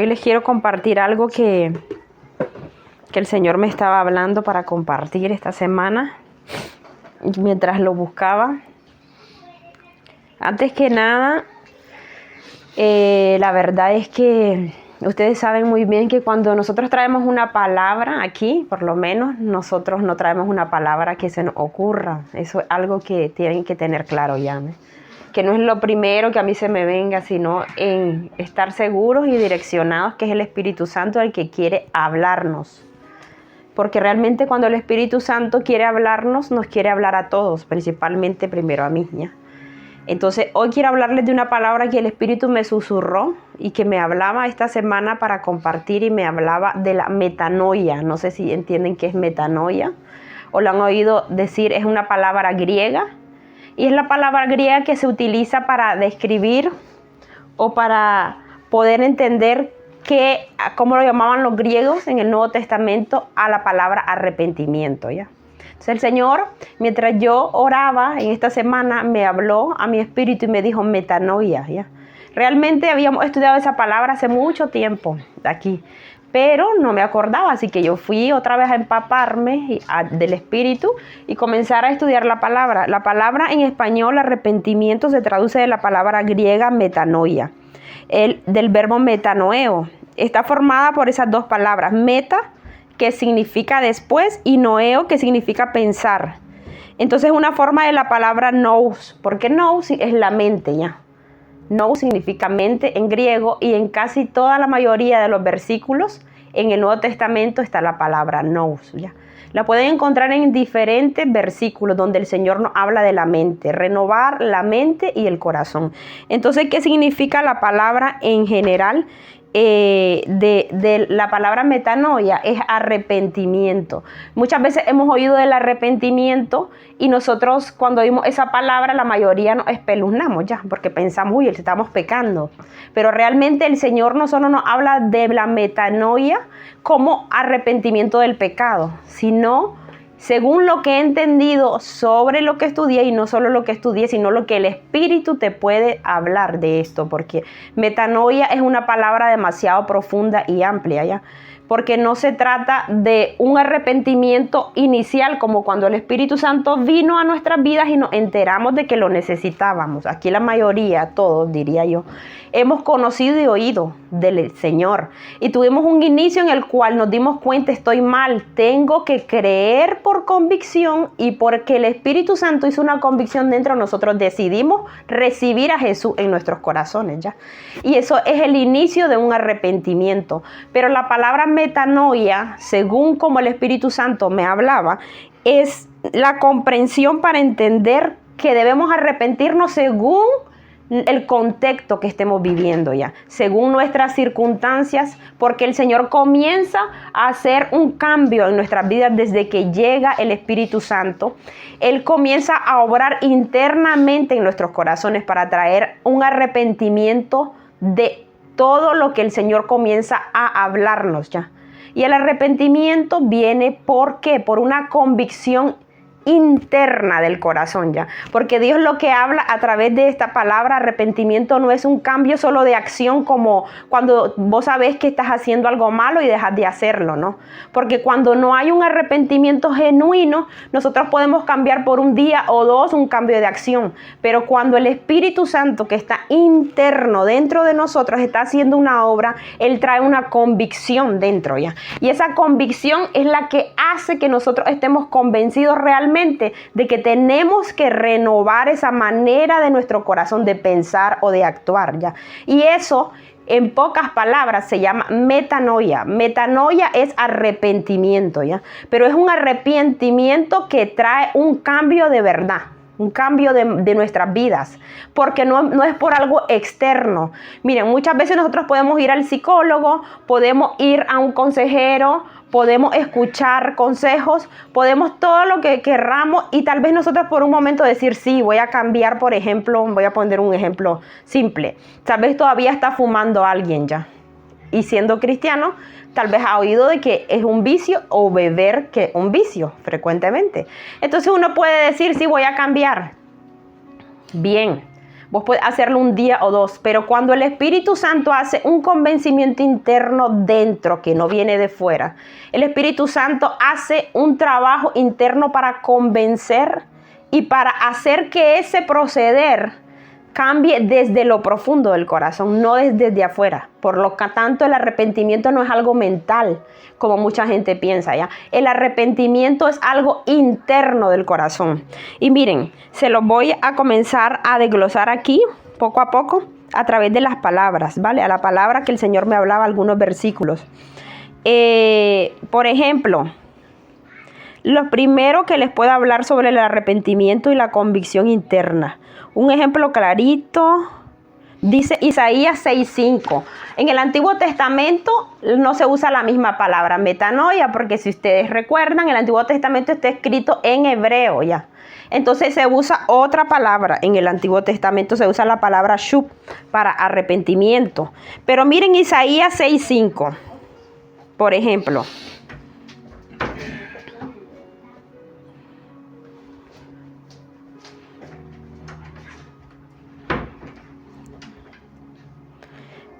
Hoy les quiero compartir algo que el Señor me estaba hablando para compartir esta semana mientras lo buscaba. Antes que nada, la verdad es que ustedes saben muy bien que cuando nosotros traemos una palabra aquí, por lo menos nosotros no traemos una palabra que se nos ocurra. Eso es algo que tienen que tener claro ya, ¿no? Que no es lo primero que a mí se me venga, sino en estar seguros y direccionados que es el Espíritu Santo el que quiere hablarnos. Porque realmente cuando el Espíritu Santo quiere hablarnos, nos quiere hablar a todos, principalmente primero a mí, ¿ya? Entonces hoy quiero hablarles de una palabra que el Espíritu me susurró y que me hablaba esta semana para compartir, y me hablaba de la metanoia. No sé si entienden qué es metanoia o lo han oído decir. Es una palabra griega. Y es la palabra griega que se utiliza para describir o para poder entender cómo lo llamaban los griegos en el Nuevo Testamento a la palabra arrepentimiento, ¿ya? Entonces el Señor, mientras yo oraba en esta semana, me habló a mi espíritu y me dijo metanoia, ¿ya? Realmente habíamos estudiado esa palabra hace mucho tiempo aquí, pero no me acordaba, así que yo fui otra vez a empaparme del Espíritu y comenzar a estudiar la palabra. La palabra en español, arrepentimiento, se traduce de la palabra griega metanoia, del verbo metanoeo. Está formada por esas dos palabras, meta, que significa después, y noeo, que significa pensar. Entonces es una forma de la palabra nous, porque nous es la mente, ¿ya? Nous significa mente en griego, y en casi toda la mayoría de los versículos en el Nuevo Testamento está la palabra nous, ¿ya? La pueden encontrar en diferentes versículos donde el Señor nos habla de la mente, renovar la mente y el corazón. Entonces, ¿qué significa la palabra en general? De la palabra metanoia es arrepentimiento. Muchas veces hemos oído del arrepentimiento y nosotros cuando oímos esa palabra la mayoría nos espeluznamos ya, porque pensamos, uy, estamos pecando. Pero realmente el Señor no solo nos habla de la metanoia como arrepentimiento del pecado, sino según lo que he entendido sobre lo que estudié, y no solo lo que estudié, sino lo que el Espíritu te puede hablar de esto, porque metanoia es una palabra demasiado profunda y amplia, ¿ya? Porque no se trata de un arrepentimiento inicial como cuando el Espíritu Santo vino a nuestras vidas y nos enteramos de que lo necesitábamos. Aquí la mayoría, todos diría yo, hemos conocido y oído del Señor y tuvimos un inicio en el cual nos dimos cuenta, estoy mal, tengo que creer por convicción, y porque el Espíritu Santo hizo una convicción dentro de nosotros, decidimos recibir a Jesús en nuestros corazones, ¿ya? Y eso es el inicio de un arrepentimiento. Pero la palabra metanoia, según como el Espíritu Santo me hablaba, es la comprensión para entender que debemos arrepentirnos según el contexto que estemos viviendo, ya, según nuestras circunstancias, porque el Señor comienza a hacer un cambio en nuestras vidas desde que llega el Espíritu Santo. Él comienza a obrar internamente en nuestros corazones para traer un arrepentimiento de todo lo que el Señor comienza a hablarnos, ya. Y el arrepentimiento viene, ¿por qué? Por una convicción interna del corazón, ya, porque Dios lo que habla a través de esta palabra arrepentimiento no es un cambio solo de acción, como cuando vos sabés que estás haciendo algo malo y dejas de hacerlo, ¿no? Porque cuando no hay un arrepentimiento genuino, nosotros podemos cambiar por un día o dos un cambio de acción, pero cuando el Espíritu Santo que está interno dentro de nosotros está haciendo una obra, Él trae una convicción dentro, ya, y esa convicción es la que hace que nosotros estemos convencidos realmente de que tenemos que renovar esa manera de nuestro corazón de pensar o de actuar, ¿ya? Y eso, en pocas palabras, se llama metanoia. Metanoia es arrepentimiento, ¿ya? Pero es un arrepentimiento que trae un cambio de verdad, un cambio de nuestras vidas, porque no es por algo externo. Miren, muchas veces nosotros podemos ir al psicólogo, podemos ir a un consejero, podemos escuchar consejos, podemos todo lo que querramos, y tal vez nosotros por un momento decir, sí, voy a cambiar. Por ejemplo, voy a poner un ejemplo simple. Tal vez todavía está fumando alguien ya, y siendo cristiano, tal vez ha oído de que es un vicio, o beber que es un vicio frecuentemente. Entonces uno puede decir, sí, voy a cambiar. Bien, Vos podés hacerlo un día o dos, pero cuando el Espíritu Santo hace un convencimiento interno dentro, que no viene de fuera, el Espíritu Santo hace un trabajo interno para convencer y para hacer que ese proceder cambie desde lo profundo del corazón, no desde afuera. Por lo tanto, el arrepentimiento no es algo mental, como mucha gente piensa, ¿ya? El arrepentimiento es algo interno del corazón. Y miren, se los voy a comenzar a desglosar aquí, poco a poco, a través de las palabras, ¿vale? A la palabra que el Señor me hablaba, algunos versículos. Por ejemplo, lo primero que les puedo hablar sobre el arrepentimiento y la convicción interna. Un ejemplo clarito, dice Isaías 6:5. En el Antiguo Testamento no se usa la misma palabra metanoia, porque si ustedes recuerdan, el Antiguo Testamento está escrito en hebreo ya. Entonces se usa otra palabra. En el Antiguo Testamento se usa la palabra shub para arrepentimiento. Pero miren Isaías 6:5, por ejemplo.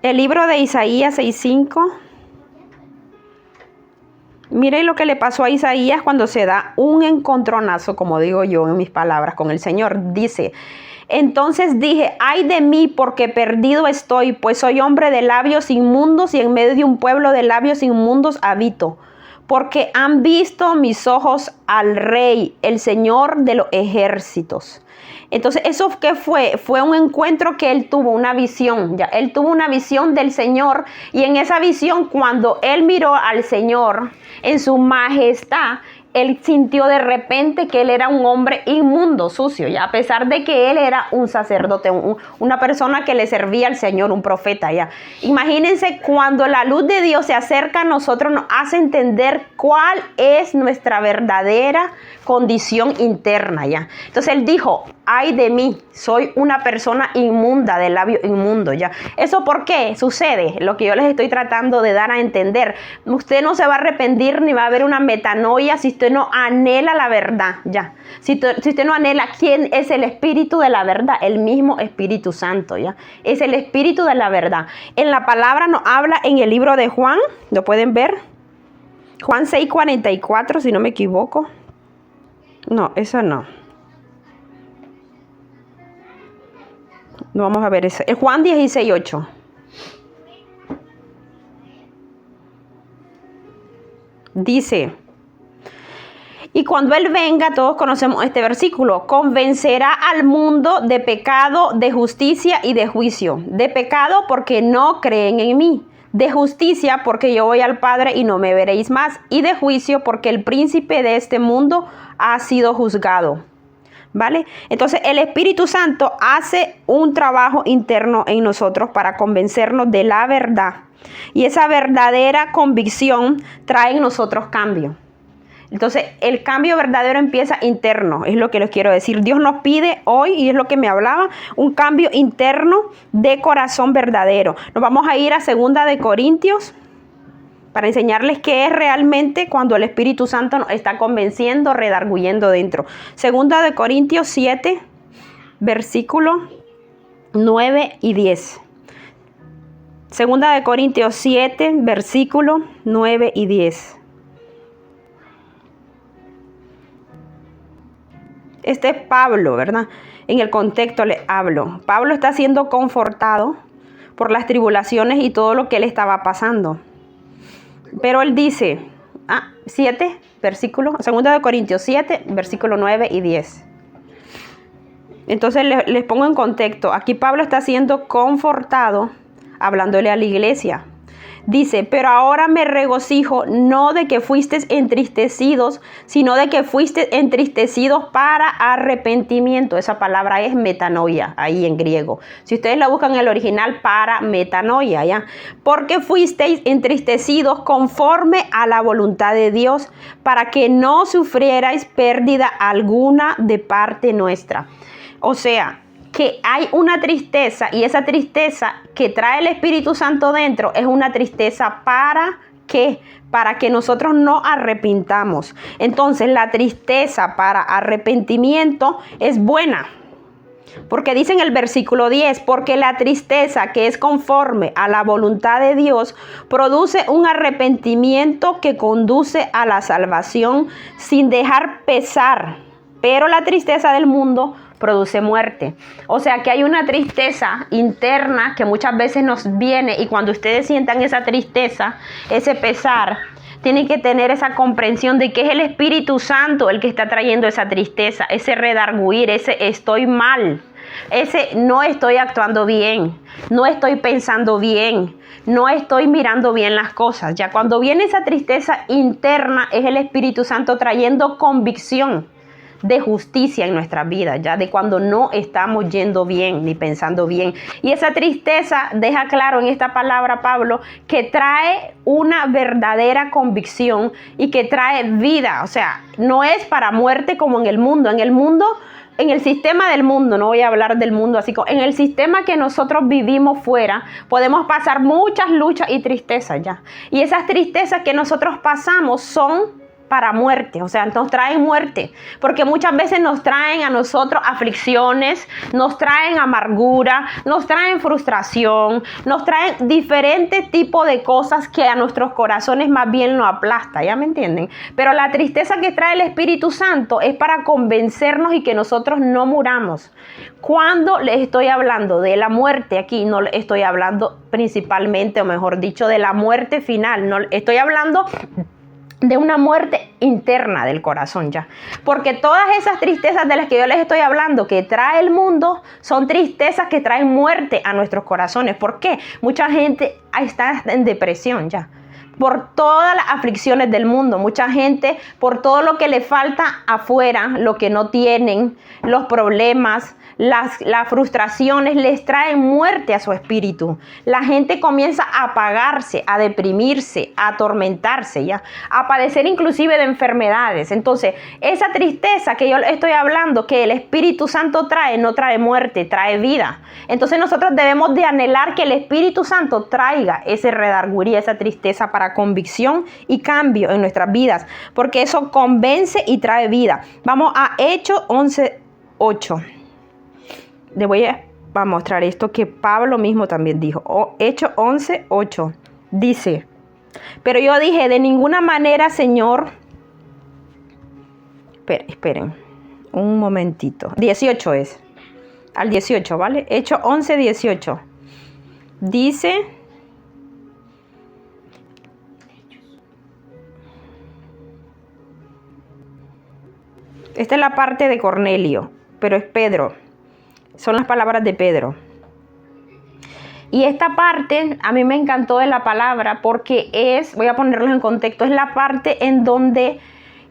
El libro de Isaías 6:5. Miren lo que le pasó a Isaías cuando se da un encontronazo, como digo yo en mis palabras, con el Señor. Dice: entonces dije, ay de mí, porque perdido estoy, pues soy hombre de labios inmundos y en medio de un pueblo de labios inmundos habito. Porque han visto mis ojos al Rey, el Señor de los ejércitos. Entonces, ¿eso qué fue? Fue un encuentro que él tuvo, una visión. Ya, él tuvo una visión del Señor, y en esa visión, cuando él miró al Señor en su majestad, él sintió de repente que él era un hombre inmundo, sucio, ya, a pesar de que él era un sacerdote, una persona que le servía al Señor, un profeta, ya. Imagínense, cuando la luz de Dios se acerca a nosotros, nos hace entender cuál es nuestra verdadera condición interna, ya. Entonces él dijo, ay de mí, soy una persona inmunda, de labio inmundo, ya. ¿Eso por qué sucede? Lo que yo les estoy tratando de dar a entender. Usted no se va a arrepentir ni va a haber una metanoia si usted no anhela la verdad, ya. Si usted no anhela, ¿quién es el Espíritu de la verdad? El mismo Espíritu Santo, ya. Es el Espíritu de la verdad. En la palabra nos habla en el libro de Juan, ¿lo pueden ver? Juan 6:44, si no me equivoco. No, eso no. No vamos a ver eso. El Juan 16:8. Dice: y cuando Él venga, todos conocemos este versículo, convencerá al mundo de pecado, de justicia y de juicio. De pecado porque no creen en mí. De justicia porque yo voy al Padre y no me veréis más. Y de juicio porque el príncipe de este mundo ha sido juzgado. ¿Vale? Entonces el Espíritu Santo hace un trabajo interno en nosotros para convencernos de la verdad. Y esa verdadera convicción trae en nosotros cambio. Entonces el cambio verdadero empieza interno, es lo que les quiero decir. Dios nos pide hoy, y es lo que me hablaba, un cambio interno de corazón verdadero. Nos vamos a ir a 2 de Corintios para enseñarles qué es realmente cuando el Espíritu Santo nos está convenciendo, redarguyendo dentro. 2 de Corintios 7, versículos 9 y 10. 2 de Corintios 7, versículos 9 y 10. Este es Pablo, ¿verdad? En el contexto le hablo. Pablo está siendo confortado por las tribulaciones y todo lo que le estaba pasando. Pero él dice, 7, versículo, 2 de Corintios 7, versículo 9 y 10. Entonces les pongo en contexto. Aquí Pablo está siendo confortado, hablándole a la iglesia. Dice, pero ahora me regocijo, no de que fuisteis entristecidos, sino de que fuisteis entristecidos para arrepentimiento. Esa palabra es metanoia, ahí en griego. Si ustedes la buscan en el original, para metanoia, ¿ya? Porque fuisteis entristecidos conforme a la voluntad de Dios, para que no sufrierais pérdida alguna de parte nuestra. O sea, que hay una tristeza, y esa tristeza que trae el Espíritu Santo dentro es una tristeza ¿para qué? Para que nosotros no arrepintamos. Entonces la tristeza para arrepentimiento es buena. Porque dice en el versículo 10, porque la tristeza que es conforme a la voluntad de Dios produce un arrepentimiento que conduce a la salvación sin dejar pesar, pero la tristeza del mundo produce muerte. O sea que hay una tristeza interna que muchas veces nos viene, y cuando ustedes sientan esa tristeza, ese pesar, tienen que tener esa comprensión de que es el Espíritu Santo el que está trayendo esa tristeza, ese redarguir, ese estoy mal, ese no estoy actuando bien, no estoy pensando bien, no estoy mirando bien las cosas. Ya cuando viene esa tristeza interna, es el Espíritu Santo trayendo convicción de justicia en nuestras vidas, ya de cuando no estamos yendo bien ni pensando bien. Y esa tristeza deja claro en esta palabra Pablo que trae una verdadera convicción y que trae vida. O sea, no es para muerte como en el mundo. En el sistema del mundo, no voy a hablar del mundo así, como en el sistema que nosotros vivimos fuera, podemos pasar muchas luchas y tristezas ya. Y esas tristezas que nosotros pasamos son para muerte, o sea, nos traen muerte, porque muchas veces nos traen a nosotros aflicciones, nos traen amargura, nos traen frustración, nos traen diferentes tipos de cosas que a nuestros corazones más bien nos aplasta, ¿ya me entienden? Pero la tristeza que trae el Espíritu Santo es para convencernos y que nosotros no muramos. Cuando les estoy hablando de la muerte aquí, no les estoy hablando principalmente, o mejor dicho, de la muerte final, no estoy hablando de una muerte interna del corazón ya. Porque todas esas tristezas de las que yo les estoy hablando que trae el mundo son tristezas que traen muerte a nuestros corazones. ¿Por qué? Mucha gente está en depresión ya, por todas las aflicciones del mundo. Mucha gente por todo lo que le falta afuera, lo que no tienen, los problemas, las frustraciones les traen muerte a su espíritu. La gente comienza a apagarse, a deprimirse, a atormentarse, ¿ya? A padecer inclusive de enfermedades. Entonces, esa tristeza que yo estoy hablando, que el Espíritu Santo trae, no trae muerte, trae vida. Entonces nosotros debemos de anhelar que el Espíritu Santo traiga ese redarguir, esa tristeza para convicción y cambio en nuestras vidas, porque eso convence y trae vida. Vamos a Hechos 11:8. Le voy a mostrar esto que Pablo mismo también dijo. Hechos 11:8 dice: pero yo dije, de ninguna manera, Señor. Esperen un momentito. 18 es. Al 18, ¿vale? Hechos 11:18. Dice: esta es la parte de Cornelio, pero es Pedro. Son las palabras de Pedro. Y esta parte a mí me encantó de la palabra porque voy a ponerlo en contexto, es la parte en donde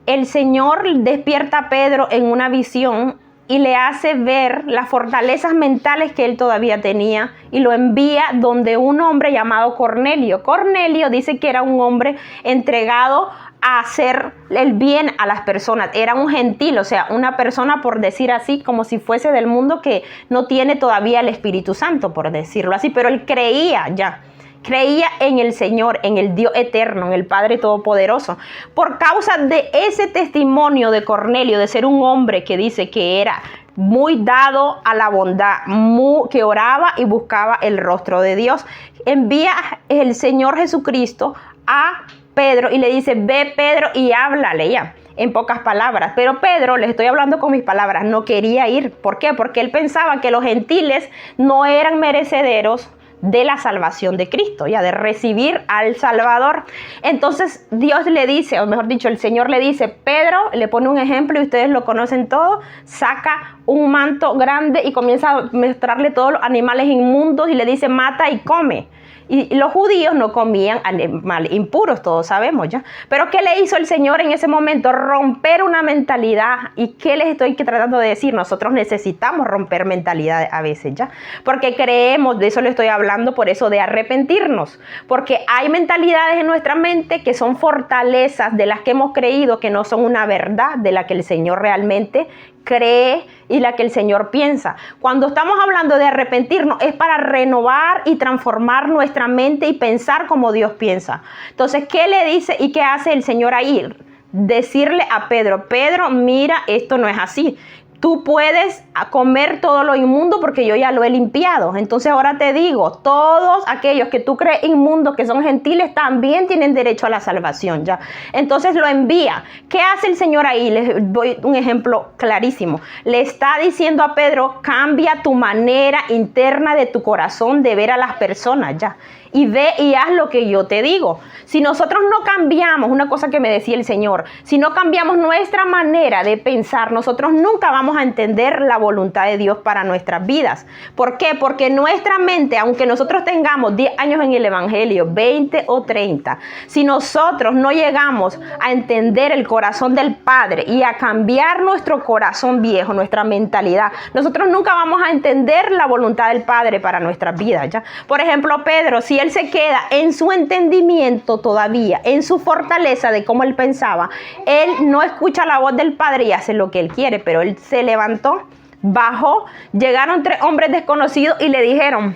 el Señor despierta a Pedro en una visión y le hace ver las fortalezas mentales que él todavía tenía y lo envía donde un hombre llamado Cornelio. Cornelio dice que era un hombre entregado a hacer el bien a las personas. Era un gentil, o sea, una persona, por decir así, como si fuese del mundo, que no tiene todavía el Espíritu Santo, por decirlo así, pero él creía en el Señor, en el Dios eterno, en el Padre Todopoderoso. Por causa de ese testimonio de Cornelio, de ser un hombre que dice que era muy dado a la bondad, que oraba y buscaba el rostro de Dios, envía el Señor Jesucristo a Pedro y le dice: ve, Pedro, y háblale ya, en pocas palabras. Pero Pedro, les estoy hablando con mis palabras, no quería ir. ¿Por qué? Porque él pensaba que los gentiles no eran merecederos de la salvación de Cristo, ya de recibir al Salvador. Entonces Dios le dice, o mejor dicho, el Señor le dice: Pedro, le pone un ejemplo y ustedes lo conocen todo, saca un manto grande y comienza a mostrarle todos los animales inmundos y le dice: mata y come. Y los judíos no comían animales impuros, todos sabemos ya. Pero ¿qué le hizo el Señor en ese momento? Romper una mentalidad. ¿Y qué les estoy tratando de decir? Nosotros necesitamos romper mentalidades a veces ya. Porque creemos, de eso le estoy hablando, por eso de arrepentirnos. Porque hay mentalidades en nuestra mente que son fortalezas de las que hemos creído que no son una verdad de la que el Señor realmente cree y la que el Señor piensa. Cuando estamos hablando de arrepentirnos es para renovar y transformar nuestra mente y pensar como Dios piensa. Entonces, ¿qué le dice y qué hace el Señor ahí? Decirle a Pedro: Pedro, mira, esto no es así. tú puedes comer todo lo inmundo porque yo ya lo he limpiado. Entonces ahora te digo, todos aquellos que tú crees inmundos, que son gentiles, también tienen derecho a la salvación, ¿ya? Entonces lo envía. ¿Qué hace el Señor ahí? Les doy un ejemplo clarísimo. Le está diciendo a Pedro, cambia tu manera interna de tu corazón de ver a las personas, ¿ya? Y ve y haz lo que yo te digo. Si nosotros no cambiamos, una cosa que me decía el Señor, si no cambiamos nuestra manera de pensar, nosotros nunca vamos a entender la voluntad de Dios para nuestras vidas. ¿Por qué? Porque nuestra mente, aunque nosotros tengamos 10 años en el Evangelio, 20 o 30, si nosotros no llegamos a entender el corazón del Padre y a cambiar nuestro corazón viejo, nuestra mentalidad, nosotros nunca vamos a entender la voluntad del Padre para nuestras vidas, ¿ya? Por ejemplo, Pedro, si él se queda en su entendimiento todavía, en su fortaleza de cómo él pensaba, él no escucha la voz del Padre y hace lo que él quiere, pero él se levantó, bajó, llegaron 3 hombres desconocidos y le dijeron,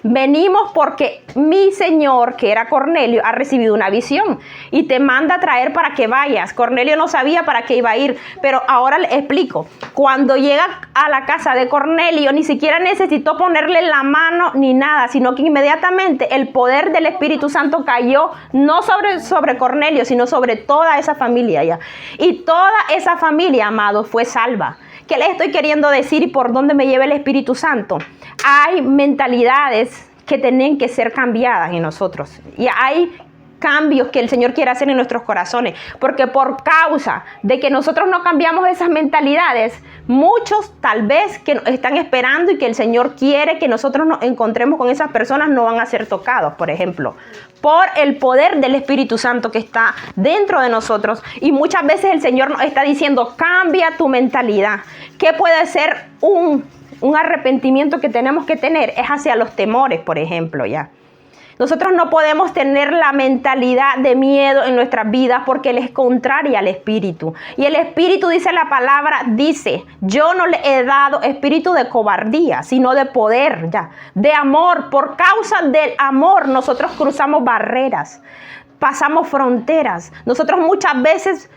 venimos porque mi señor, que era Cornelio, ha recibido una visión y te manda a traer para que vayas. Cornelio no sabía para qué iba a ir, pero ahora le explico. Cuando llega a la casa de Cornelio, ni siquiera necesitó ponerle la mano ni nada, sino que inmediatamente el poder del Espíritu Santo cayó no sobre Cornelio, sino sobre toda esa familia ya. Y toda esa familia, amados, fue salva. ¿Qué les estoy queriendo decir y por dónde me lleva el Espíritu Santo? Hay mentalidades que tienen que ser cambiadas en nosotros. Y hay cambios que el Señor quiere hacer en nuestros corazones. Porque por causa de que nosotros no cambiamos esas mentalidades, muchos tal vez que están esperando y que el Señor quiere que nosotros nos encontremos con esas personas no van a ser tocados, por ejemplo, por el poder del Espíritu Santo que está dentro de nosotros. Y muchas veces el Señor nos está diciendo, cambia tu mentalidad. ¿Qué puede ser un arrepentimiento que tenemos que tener? Es hacia los temores, por ejemplo, ya. Nosotros no podemos tener la mentalidad de miedo en nuestras vidas porque él es contraria al Espíritu. Y el Espíritu, dice la palabra, dice, yo no le he dado espíritu de cobardía, sino de poder, ya, de amor. Por causa del amor nosotros cruzamos barreras, pasamos fronteras. Nosotros muchas veces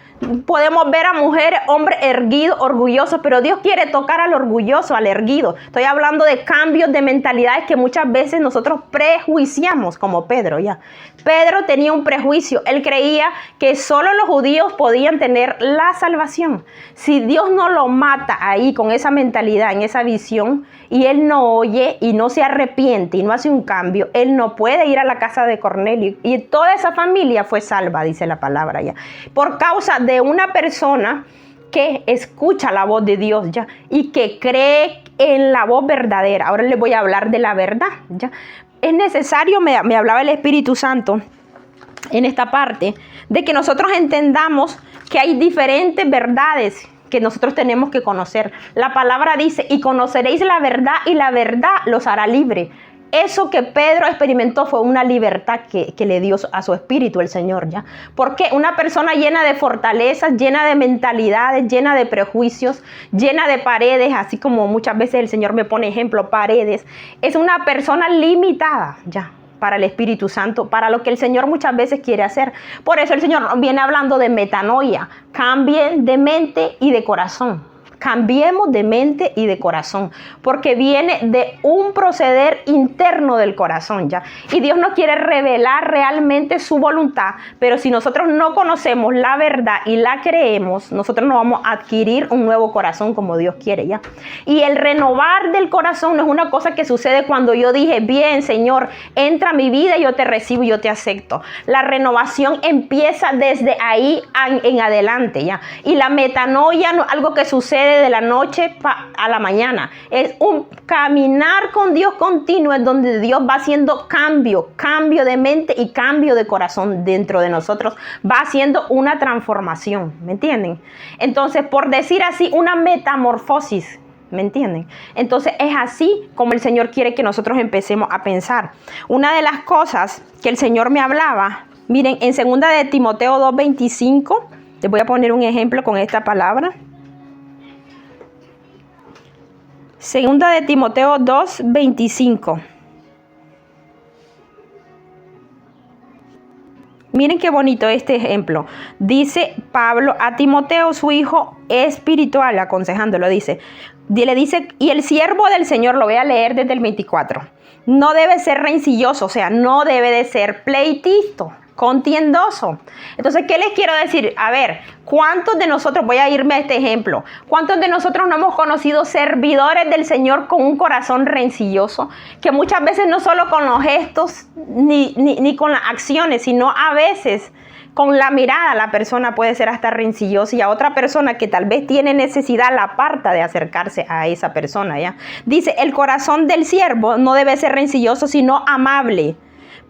podemos ver a mujeres, hombres erguidos, orgullosos, pero Dios quiere tocar al orgulloso, al erguido. Estoy hablando de cambios de mentalidades que muchas veces nosotros prejuiciamos, como Pedro, ya. Pedro tenía un prejuicio. Él creía que solo los judíos podían tener la salvación. Si Dios no lo mata ahí con esa mentalidad, en esa visión, y él no oye y no se arrepiente y no hace un cambio, él no puede ir a la casa de Cornelio. Y toda esa familia fue salva, dice la palabra ya. Por causa de una persona que escucha la voz de Dios ya y que cree en la voz verdadera. Ahora les voy a hablar de la verdad ya. Es necesario, me hablaba el Espíritu Santo en esta parte, de que nosotros entendamos que hay diferentes verdades que nosotros tenemos que conocer. La palabra dice, y conoceréis la verdad y la verdad los hará libre. Eso que Pedro experimentó fue una libertad que le dio a su espíritu el Señor, ¿ya? Porque una persona llena de fortalezas, llena de mentalidades, llena de prejuicios, llena de paredes, así como muchas veces el Señor me pone ejemplo, paredes, es una persona limitada, ¿ya? Para el Espíritu Santo, para lo que el Señor muchas veces quiere hacer. Por eso el Señor viene hablando de metanoia. Cambien de mente y de corazón. Cambiemos de mente y de corazón, porque viene de un proceder interno del corazón, ¿ya? Y Dios nos quiere revelar realmente su voluntad, pero si nosotros no conocemos la verdad y la creemos, nosotros no vamos a adquirir un nuevo corazón como Dios quiere, ¿ya? Y el renovar del corazón no es una cosa que sucede cuando yo dije, bien, Señor, entra a mi vida, yo te recibo y yo te acepto. La renovación empieza desde ahí en adelante, ¿ya? Y la metanoia no es algo que sucede de la noche a la mañana, es un caminar con Dios continuo, en donde Dios va haciendo cambio de mente y cambio de corazón dentro de nosotros, va haciendo una transformación, ¿me entienden? Entonces, por decir así, una metamorfosis, ¿me entienden? Entonces es así como el Señor quiere que nosotros empecemos a pensar. Una de las cosas que el Señor me hablaba, miren, en 2 de Timoteo 2:25, les voy a poner un ejemplo con esta palabra. 2 de Timoteo 2:25. Miren qué bonito este ejemplo. Dice Pablo a Timoteo, su hijo espiritual, aconsejándolo, le dice, y el siervo del Señor, lo voy a leer desde el 24, no debe ser rencilloso, o sea, no debe de ser pleitisto, contiendoso. Entonces, ¿qué les quiero decir? A ver, ¿cuántos de nosotros, voy a irme a este ejemplo, cuántos de nosotros no hemos conocido servidores del Señor con un corazón rencilloso? Que muchas veces no solo con los gestos ni con las acciones, sino a veces con la mirada la persona puede ser hasta rencillosa, y a otra persona que tal vez tiene necesidad la aparta de acercarse a esa persona, ¿ya? Dice, el corazón del siervo no debe ser rencilloso, sino amable.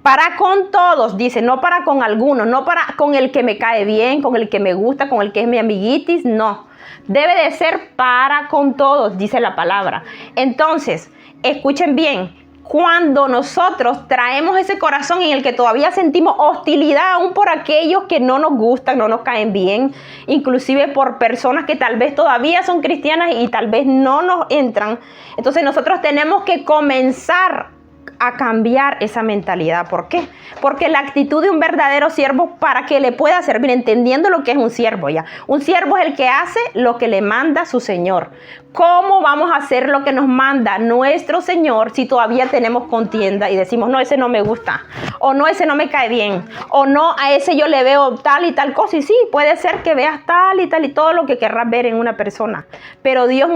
Para con todos, dice, no para con algunos, no para con el que me cae bien, con el que me gusta, con el que es mi amiguitis, no. Debe de ser para con todos, dice la palabra. Entonces, escuchen bien, cuando nosotros traemos ese corazón en el que todavía sentimos hostilidad aún por aquellos que no nos gustan, no nos caen bien, inclusive por personas que tal vez todavía son cristianas y tal vez no nos entran, entonces nosotros tenemos que comenzar a cambiar esa mentalidad. ¿Por qué? Porque la actitud de un verdadero siervo, para que le pueda servir, entendiendo lo que es un siervo ya. Un siervo es el que hace lo que le manda su Señor. ¿Cómo vamos a hacer lo que nos manda nuestro Señor si todavía tenemos contienda y decimos, no, ese no me gusta, o no, ese no me cae bien, o no, a ese yo le veo tal y tal cosa? Y sí, puede ser que veas tal y todo lo que querrás ver en una persona, pero Dios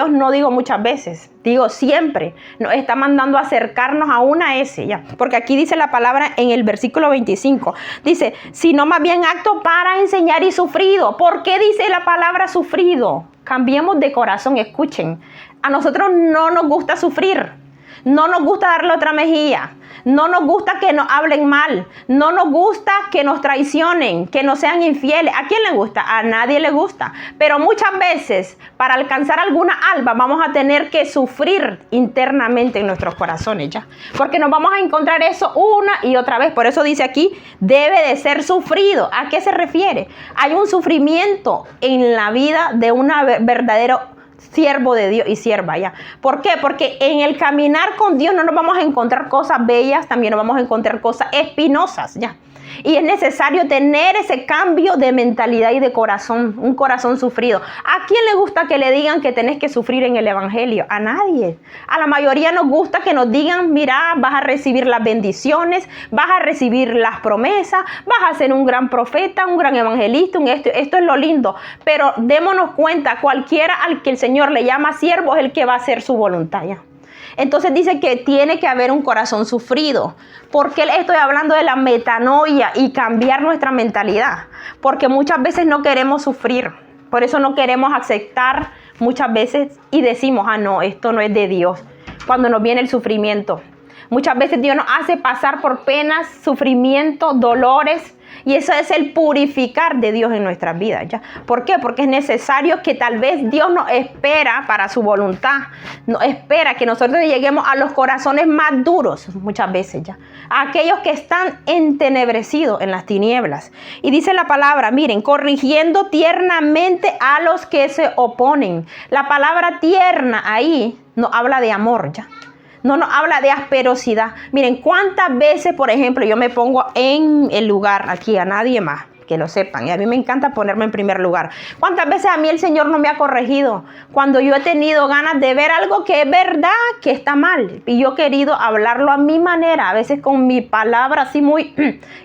no digo muchas veces, digo siempre, nos está mandando a acercarnos aún a ese, ya, porque aquí dice la palabra en el versículo 25, dice, sino más bien acto para enseñar y sufrido. ¿Por qué dice la palabra sufrido? Cambiemos de corazón, escuchen. A nosotros no nos gusta sufrir, no nos gusta darle otra mejilla, no nos gusta que nos hablen mal, no nos gusta que nos traicionen, que nos sean infieles. ¿A quién le gusta? A nadie le gusta. Pero muchas veces, para alcanzar alguna alma, vamos a tener que sufrir internamente en nuestros corazones, ¿ya? Porque nos vamos a encontrar eso una y otra vez. Por eso dice aquí, debe de ser sufrido. ¿A qué se refiere? Hay un sufrimiento en la vida de una verdadera siervo de Dios y sierva, ya. ¿Por qué? Porque en el caminar con Dios no nos vamos a encontrar cosas bellas, también nos vamos a encontrar cosas espinosas, ya. Y es necesario tener ese cambio de mentalidad y de corazón, un corazón sufrido. ¿A quién le gusta que le digan que tenés que sufrir en el evangelio? A nadie. A la mayoría nos gusta que nos digan, mira, vas a recibir las bendiciones, vas a recibir las promesas, vas a ser un gran profeta, un gran evangelista, esto es lo lindo. Pero démonos cuenta, cualquiera al que el Señor le llama siervo es el que va a hacer su voluntad, ¿ya? Entonces dice que tiene que haber un corazón sufrido. ¿Por qué estoy hablando de la metanoia y cambiar nuestra mentalidad? Porque muchas veces no queremos sufrir. Por eso no queremos aceptar muchas veces y decimos, no, esto no es de Dios. Cuando nos viene el sufrimiento. Muchas veces Dios nos hace pasar por penas, sufrimiento, dolores. Y eso es el purificar de Dios en nuestras vidas, ¿ya? ¿Por qué? Porque es necesario que tal vez Dios nos espera para su voluntad. Nos espera que nosotros lleguemos a los corazones más duros, muchas veces, ¿ya? A aquellos que están entenebrecidos en las tinieblas. Y dice la palabra, miren, corrigiendo tiernamente a los que se oponen. La palabra tierna ahí nos habla de amor, ¿ya? No nos habla de asperosidad. Miren, cuántas veces, por ejemplo, yo me pongo en el lugar aquí, a nadie más, que lo sepan. Y a mí me encanta ponerme en primer lugar. ¿Cuántas veces a mí el Señor no me ha corregido? Cuando yo he tenido ganas de ver algo que es verdad, que está mal. Y yo he querido hablarlo a mi manera, a veces con mi palabra así muy...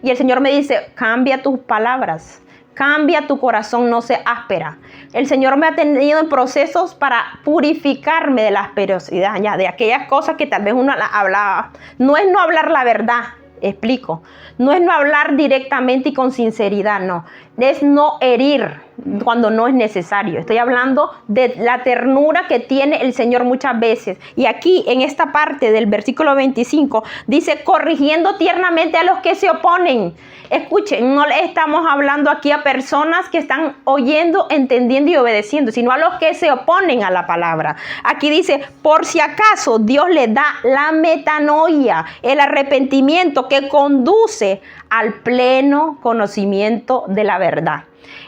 Y el Señor me dice, cambia tus palabras. Cambia tu corazón, no sea áspera. El Señor me ha tenido en procesos para purificarme de la asperosidad, ya, de aquellas cosas que tal vez uno hablaba. No es no hablar la verdad, explico. No es no hablar directamente y con sinceridad, no. Es no herir cuando no es necesario. Estoy hablando de la ternura que tiene el Señor muchas veces. Y aquí, en esta parte del versículo 25, dice, corrigiendo tiernamente a los que se oponen. Escuchen, no le estamos hablando aquí a personas que están oyendo, entendiendo y obedeciendo, sino a los que se oponen a la palabra. Aquí dice, por si acaso Dios le da la metanoia, el arrepentimiento que conduce al pleno conocimiento de la verdad.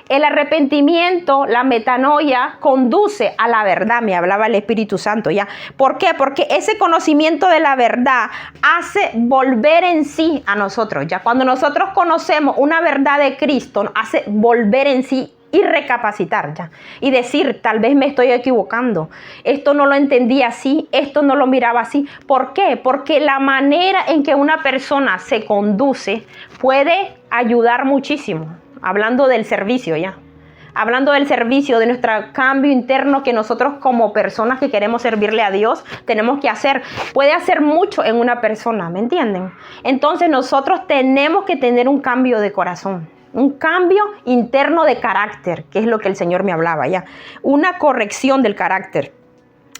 El arrepentimiento, la metanoia, conduce a la verdad, me hablaba el Espíritu Santo ya. ¿Por qué? Porque ese conocimiento de la verdad hace volver en sí a nosotros ya. Cuando nosotros conocemos una verdad de Cristo, nos hace volver en sí y recapacitar ya. Y decir, tal vez me estoy equivocando. Esto no lo entendí así, esto no lo miraba así. ¿Por qué? Porque la manera en que una persona se conduce puede ayudar muchísimo. Hablando del servicio ya. Hablando del servicio, de nuestro cambio interno que nosotros como personas que queremos servirle a Dios tenemos que hacer. Puede hacer mucho en una persona, ¿me entienden? Entonces nosotros tenemos que tener un cambio de corazón. Un cambio interno de carácter, que es lo que el Señor me hablaba ya. Una corrección del carácter.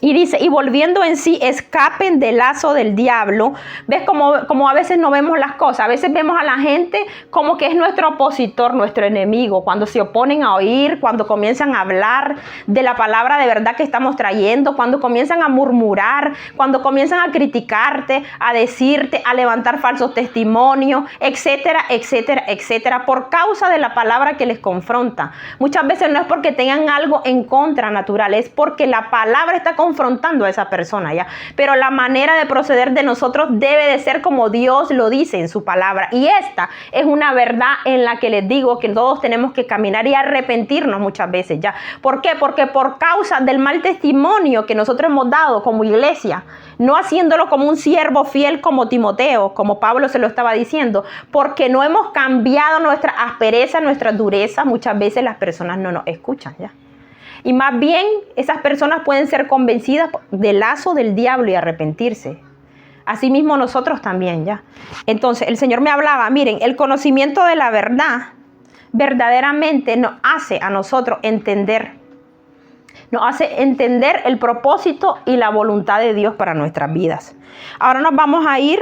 Y dice, y volviendo en sí, escapen del lazo del diablo. ¿Ves como a veces no vemos las cosas? A veces vemos a la gente como que es nuestro opositor, nuestro enemigo. Cuando se oponen a oír, cuando comienzan a hablar de la palabra de verdad que estamos trayendo, cuando comienzan a murmurar, cuando comienzan a criticarte, a decirte, a levantar falsos testimonios, etcétera, etcétera, etcétera, por causa de la palabra que les confronta. Muchas veces no es porque tengan algo en contra natural, es porque la palabra está confrontando a esa persona ya, pero la manera de proceder de nosotros debe de ser como Dios lo dice en su palabra, y esta es una verdad en la que les digo que todos tenemos que caminar y arrepentirnos muchas veces ya. ¿Por qué? Porque por causa del mal testimonio que nosotros hemos dado como iglesia, no haciéndolo como un siervo fiel como Timoteo, como Pablo se lo estaba diciendo, porque no hemos cambiado nuestra aspereza, nuestra dureza, muchas veces las personas no nos escuchan ya. Y más bien, esas personas pueden ser convencidas del lazo del diablo y arrepentirse. Asimismo nosotros también, ¿ya? Entonces, el Señor me hablaba, miren, el conocimiento de la verdad verdaderamente nos hace a nosotros entender. Nos hace entender el propósito y la voluntad de Dios para nuestras vidas. Ahora nos vamos a ir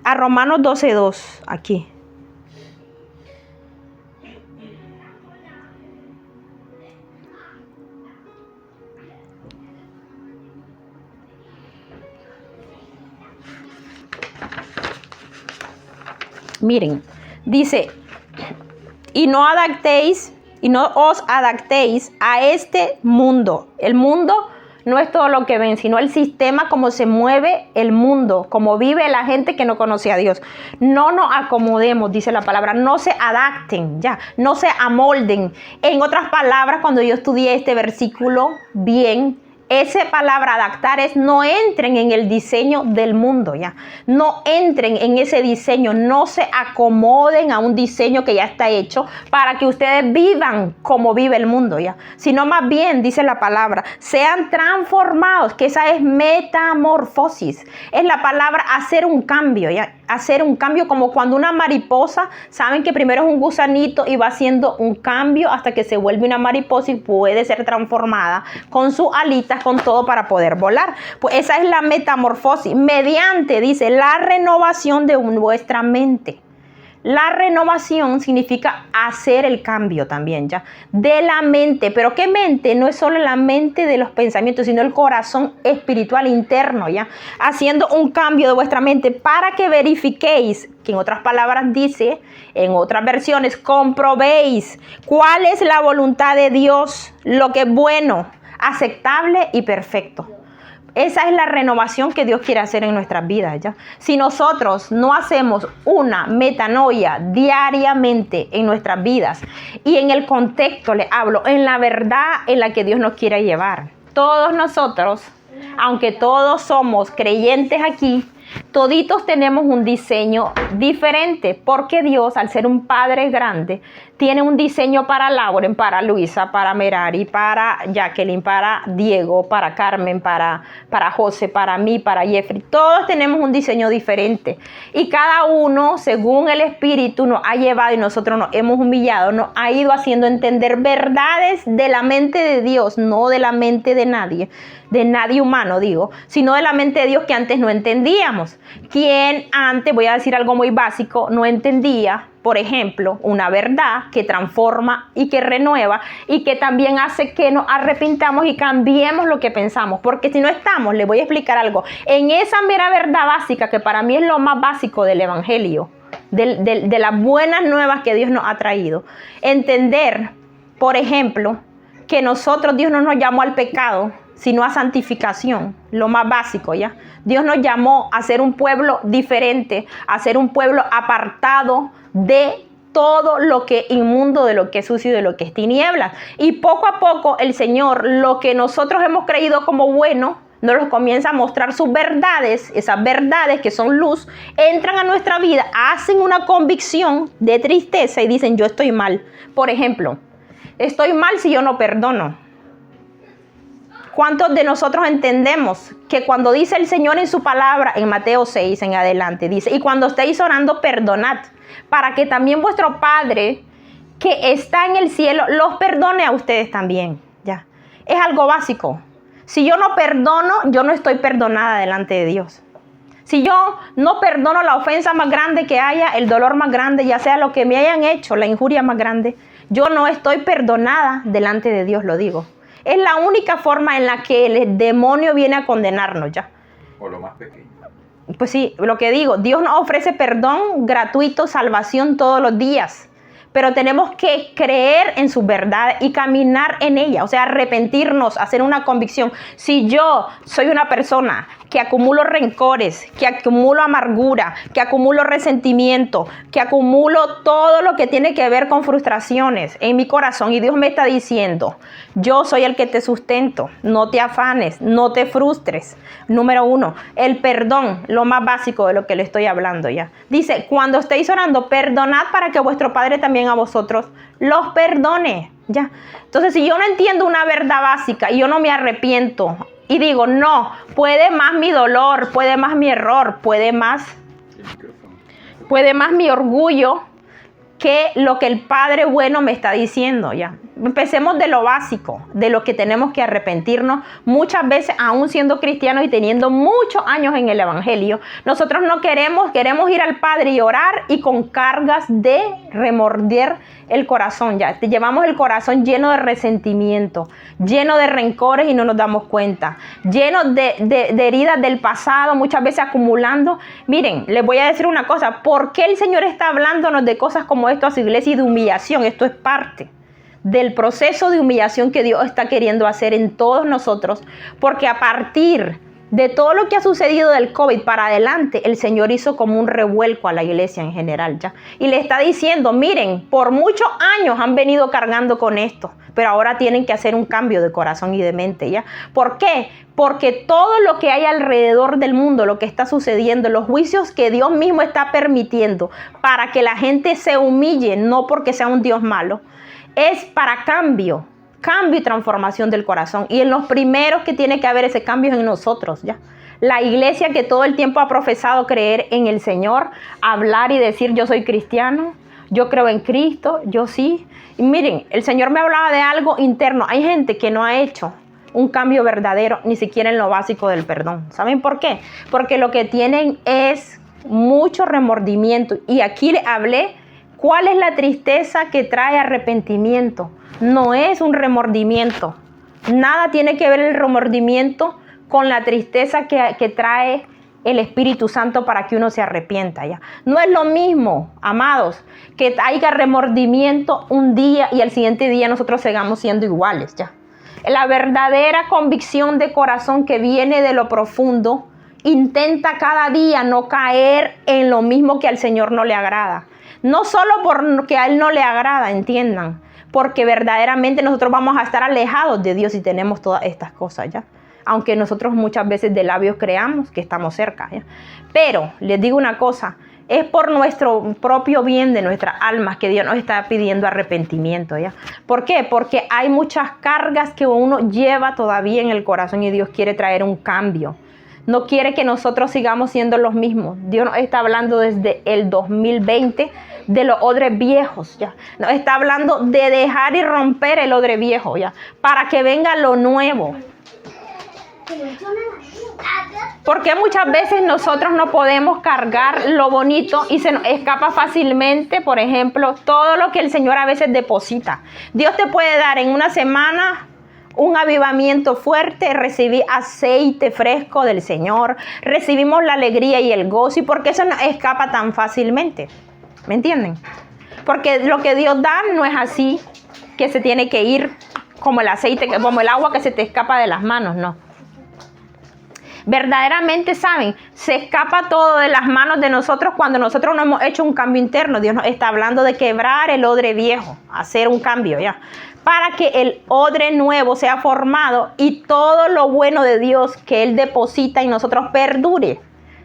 a Romanos 12:2, aquí. Miren, dice, y no os adaptéis a este mundo. El mundo no es todo lo que ven, sino el sistema como se mueve el mundo, como vive la gente que no conoce a Dios. No nos acomodemos, dice la palabra, no se adapten, ya, no se amolden. En otras palabras, cuando yo estudié este versículo bien, esa palabra adaptar es no entren en el diseño del mundo, ya. No entren en ese diseño, no se acomoden a un diseño que ya está hecho para que ustedes vivan como vive el mundo, ya. Sino más bien, dice la palabra, sean transformados, que esa es metamorfosis. Es la palabra hacer un cambio, ya. Hacer un cambio como cuando una mariposa, saben que primero es un gusanito y va haciendo un cambio hasta que se vuelve una mariposa y puede ser transformada con sus alitas, con todo para poder volar. Pues esa es la metamorfosis, mediante, dice, la renovación de vuestra mente. La renovación significa hacer el cambio también, ya, de la mente. Pero ¿qué mente? No es solo la mente de los pensamientos, sino el corazón espiritual interno, ya. Haciendo un cambio de vuestra mente para que verifiquéis, que en otras palabras dice, en otras versiones, comprobéis cuál es la voluntad de Dios, lo que es bueno, aceptable y perfecto. Esa es la renovación que Dios quiere hacer en nuestras vidas, ¿ya? Si nosotros no hacemos una metanoia diariamente en nuestras vidas, y en el contexto le hablo, en la verdad en la que Dios nos quiere llevar. Todos nosotros, aunque todos somos creyentes aquí, toditos tenemos un diseño diferente, porque Dios, al ser un Padre grande, tiene un diseño para Lauren, para Luisa, para Merari, para Jacqueline, para Diego, para Carmen, para José, para mí, para Jeffrey. Todos tenemos un diseño diferente. Y cada uno, según el Espíritu, nos ha llevado y nosotros nos hemos humillado, nos ha ido haciendo entender verdades de la mente de Dios, no de la mente de nadie humano, digo, sino de la mente de Dios que antes no entendíamos. Digamos, quien antes, voy a decir algo muy básico, no entendía, por ejemplo, una verdad que transforma y que renueva y que también hace que nos arrepintamos y cambiemos lo que pensamos. Porque si no estamos, les voy a explicar algo, en esa mera verdad básica, que para mí es lo más básico del evangelio, de las buenas nuevas que Dios nos ha traído. Entender, por ejemplo, que nosotros, Dios no nos llamó al pecado, sino a santificación, lo más básico, ¿ya? Dios nos llamó a ser un pueblo diferente, a ser un pueblo apartado de todo lo que es inmundo, de lo que es sucio, de lo que es tinieblas. Y poco a poco el Señor, lo que nosotros hemos creído como bueno, nos comienza a mostrar sus verdades. Esas verdades que son luz, entran a nuestra vida, hacen una convicción de tristeza y dicen, yo estoy mal. Por ejemplo, estoy mal si yo no perdono. ¿Cuántos de nosotros entendemos que cuando dice el Señor en su palabra, en Mateo 6 en adelante, dice, y cuando estéis orando, perdonad, para que también vuestro Padre que está en el cielo los perdone a ustedes también? Ya, es algo básico. Si yo no perdono, yo no estoy perdonada delante de Dios. Si yo no perdono la ofensa más grande que haya, el dolor más grande, ya sea lo que me hayan hecho, la injuria más grande, yo no estoy perdonada delante de Dios, lo digo. Es la única forma en la que el demonio viene a condenarnos, ya. O lo más pequeño. Pues sí, lo que digo, Dios nos ofrece perdón gratuito, salvación todos los días. Pero tenemos que creer en su verdad y caminar en ella, o sea, arrepentirnos, hacer una convicción. Si yo soy una persona que acumulo rencores, que acumulo amargura, que acumulo resentimiento, que acumulo todo lo que tiene que ver con frustraciones en mi corazón, y Dios me está diciendo, yo soy el que te sustento, no te afanes, no te frustres. Número 1, el perdón, lo más básico de lo que le estoy hablando ya. Dice, cuando estéis orando, perdonad para que vuestro Padre también a vosotros los perdone, ya. Entonces, si yo no entiendo una verdad básica y yo no me arrepiento y digo, no, puede más mi dolor, puede más mi error, puede más mi orgullo que lo que el Padre bueno me está diciendo, ya. Empecemos de lo básico, de lo que tenemos que arrepentirnos. Muchas veces, aún siendo cristianos y teniendo muchos años en el Evangelio, nosotros no queremos ir al Padre y orar y con cargas de remorder el corazón, ya. Llevamos el corazón lleno de resentimiento, lleno de rencores y no nos damos cuenta, lleno de heridas del pasado, muchas veces acumulando. Miren, les voy a decir una cosa, ¿por qué el Señor está hablándonos de cosas como esto a su iglesia y de humillación? Esto es parte del proceso de humillación que Dios está queriendo hacer en todos nosotros, porque a partir de todo lo que ha sucedido del COVID para adelante, el Señor hizo como un revuelco a la iglesia en general, ya. Y le está diciendo, miren, por muchos años han venido cargando con esto, pero ahora tienen que hacer un cambio de corazón y de mente, ya. ¿Por qué? Porque todo lo que hay alrededor del mundo, lo que está sucediendo, los juicios que Dios mismo está permitiendo para que la gente se humille, no porque sea un Dios malo, es para cambio y transformación del corazón. Y en los primeros que tiene que haber ese cambio es en nosotros, ya. La iglesia que todo el tiempo ha profesado creer en el Señor, hablar y decir yo soy cristiano, yo creo en Cristo, yo sí. Y miren, el Señor me hablaba de algo interno. Hay gente que no ha hecho un cambio verdadero, ni siquiera en lo básico del perdón. ¿Saben por qué? Porque lo que tienen es mucho remordimiento. Y aquí le hablé cuál es la tristeza que trae arrepentimiento. No es un remordimiento. Nada tiene que ver el remordimiento con la tristeza que trae el Espíritu Santo para que uno se arrepienta, ¿ya? No es lo mismo, amados, que haya remordimiento un día y al siguiente día nosotros sigamos siendo iguales, ¿ya? La verdadera convicción de corazón que viene de lo profundo intenta cada día no caer en lo mismo que al Señor no le agrada. No solo porque a Él no le agrada, entiendan, porque verdaderamente nosotros vamos a estar alejados de Dios si tenemos todas estas cosas, ¿ya? Aunque nosotros muchas veces de labios creamos que estamos cerca, ¿ya? Pero les digo una cosa, es por nuestro propio bien de nuestras almas que Dios nos está pidiendo arrepentimiento, ¿ya? ¿Por qué? Porque hay muchas cargas que uno lleva todavía en el corazón y Dios quiere traer un cambio. No quiere que nosotros sigamos siendo los mismos. Dios nos está hablando desde el 2020 de los odres viejos, ¿ya? Nos está hablando de dejar y romper el odre viejo, ¿ya? Para que venga lo nuevo. ¿Por qué muchas veces nosotros no podemos cargar lo bonito y se nos escapa fácilmente, por ejemplo, todo lo que el Señor a veces deposita? Dios te puede dar en una semana un avivamiento fuerte, recibir aceite fresco del Señor, recibimos la alegría y el gozo, y por qué eso nos escapa tan fácilmente. ¿Me entienden? Porque lo que Dios da no es así, que se tiene que ir como el aceite, como el agua que se te escapa de las manos, no. Verdaderamente, ¿saben? Se escapa todo de las manos de nosotros cuando nosotros no hemos hecho un cambio interno. Dios nos está hablando de quebrar el odre viejo, hacer un cambio, ya, para que el odre nuevo sea formado y todo lo bueno de Dios que Él deposita en nosotros perdure,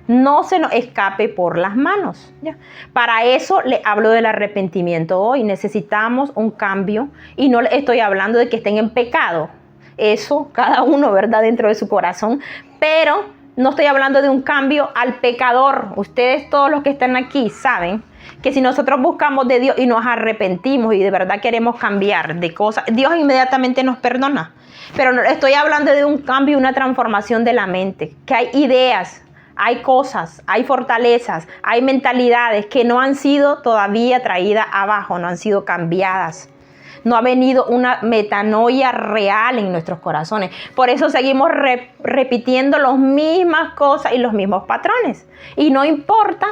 no se nos escape por las manos, ¿ya? Para eso le hablo del arrepentimiento hoy. Necesitamos un cambio, y no le estoy hablando de que estén en pecado. Eso, cada uno, ¿verdad?, dentro de su corazón. Pero no estoy hablando de un cambio al pecador. Ustedes, todos los que están aquí, saben que si nosotros buscamos de Dios y nos arrepentimos y de verdad queremos cambiar de cosas, Dios inmediatamente nos perdona. Pero no, estoy hablando de un cambio, una transformación de la mente. Que hay ideas, hay cosas, hay fortalezas, hay mentalidades que no han sido todavía traídas abajo, no han sido cambiadas. No ha venido una metanoia real en nuestros corazones. Por eso seguimos repitiendo las mismas cosas y los mismos patrones. Y no importa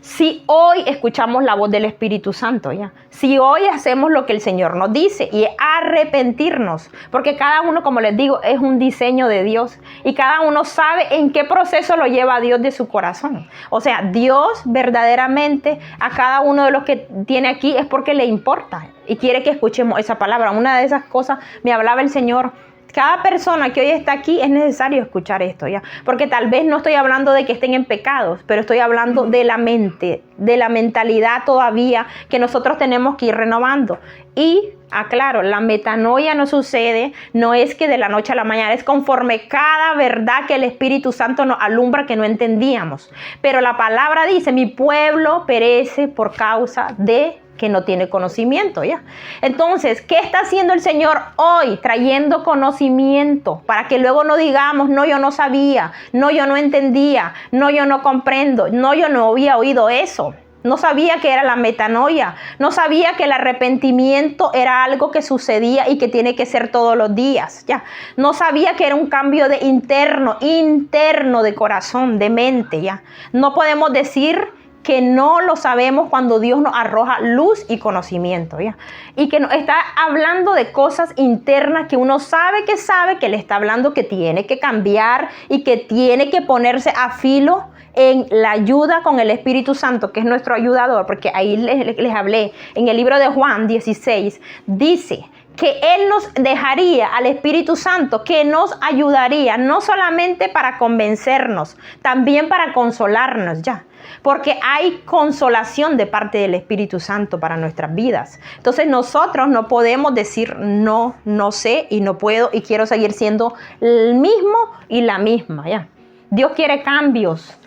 si hoy escuchamos la voz del Espíritu Santo, ¿ya? Si hoy hacemos lo que el Señor nos dice, y es arrepentirnos, porque cada uno, como les digo, es un diseño de Dios, y cada uno sabe en qué proceso lo lleva a Dios de su corazón. O sea, Dios verdaderamente a cada uno de los que tiene aquí es porque le importa y quiere que escuchemos esa palabra. Una de esas cosas me hablaba el Señor. Cada persona que hoy está aquí es necesario escuchar esto, ¿ya? Porque tal vez no estoy hablando de que estén en pecados, pero estoy hablando de la mente, de la mentalidad todavía que nosotros tenemos que ir renovando. Y, aclaro, la metanoia no sucede, no es que de la noche a la mañana, es conforme cada verdad que el Espíritu Santo nos alumbra que no entendíamos. Pero la palabra dice, mi pueblo perece por causa de que no tiene conocimiento, ¿ya? Entonces, ¿qué está haciendo el Señor hoy? Trayendo conocimiento para que luego no digamos, no, yo no sabía, no, yo no entendía, no, yo no comprendo, no, yo no había oído eso. No sabía que era la metanoia, no sabía que el arrepentimiento era algo que sucedía y que tiene que ser todos los días, ¿ya? No sabía que era un cambio de interno de corazón, de mente, ¿ya? No podemos decir que no lo sabemos cuando Dios nos arroja luz y conocimiento, ¿ya? Y que nos está hablando de cosas internas que uno sabe que le está hablando que tiene que cambiar y que tiene que ponerse a filo en la ayuda con el Espíritu Santo, que es nuestro ayudador, porque ahí les hablé, en el libro de Juan 16, dice que Él nos dejaría al Espíritu Santo, que nos ayudaría, no solamente para convencernos, también para consolarnos, ¿ya? Porque hay consolación de parte del Espíritu Santo para nuestras vidas. Entonces nosotros no podemos decir no, no sé y no puedo y quiero seguir siendo el mismo y la misma, ¿ya? Dios quiere cambios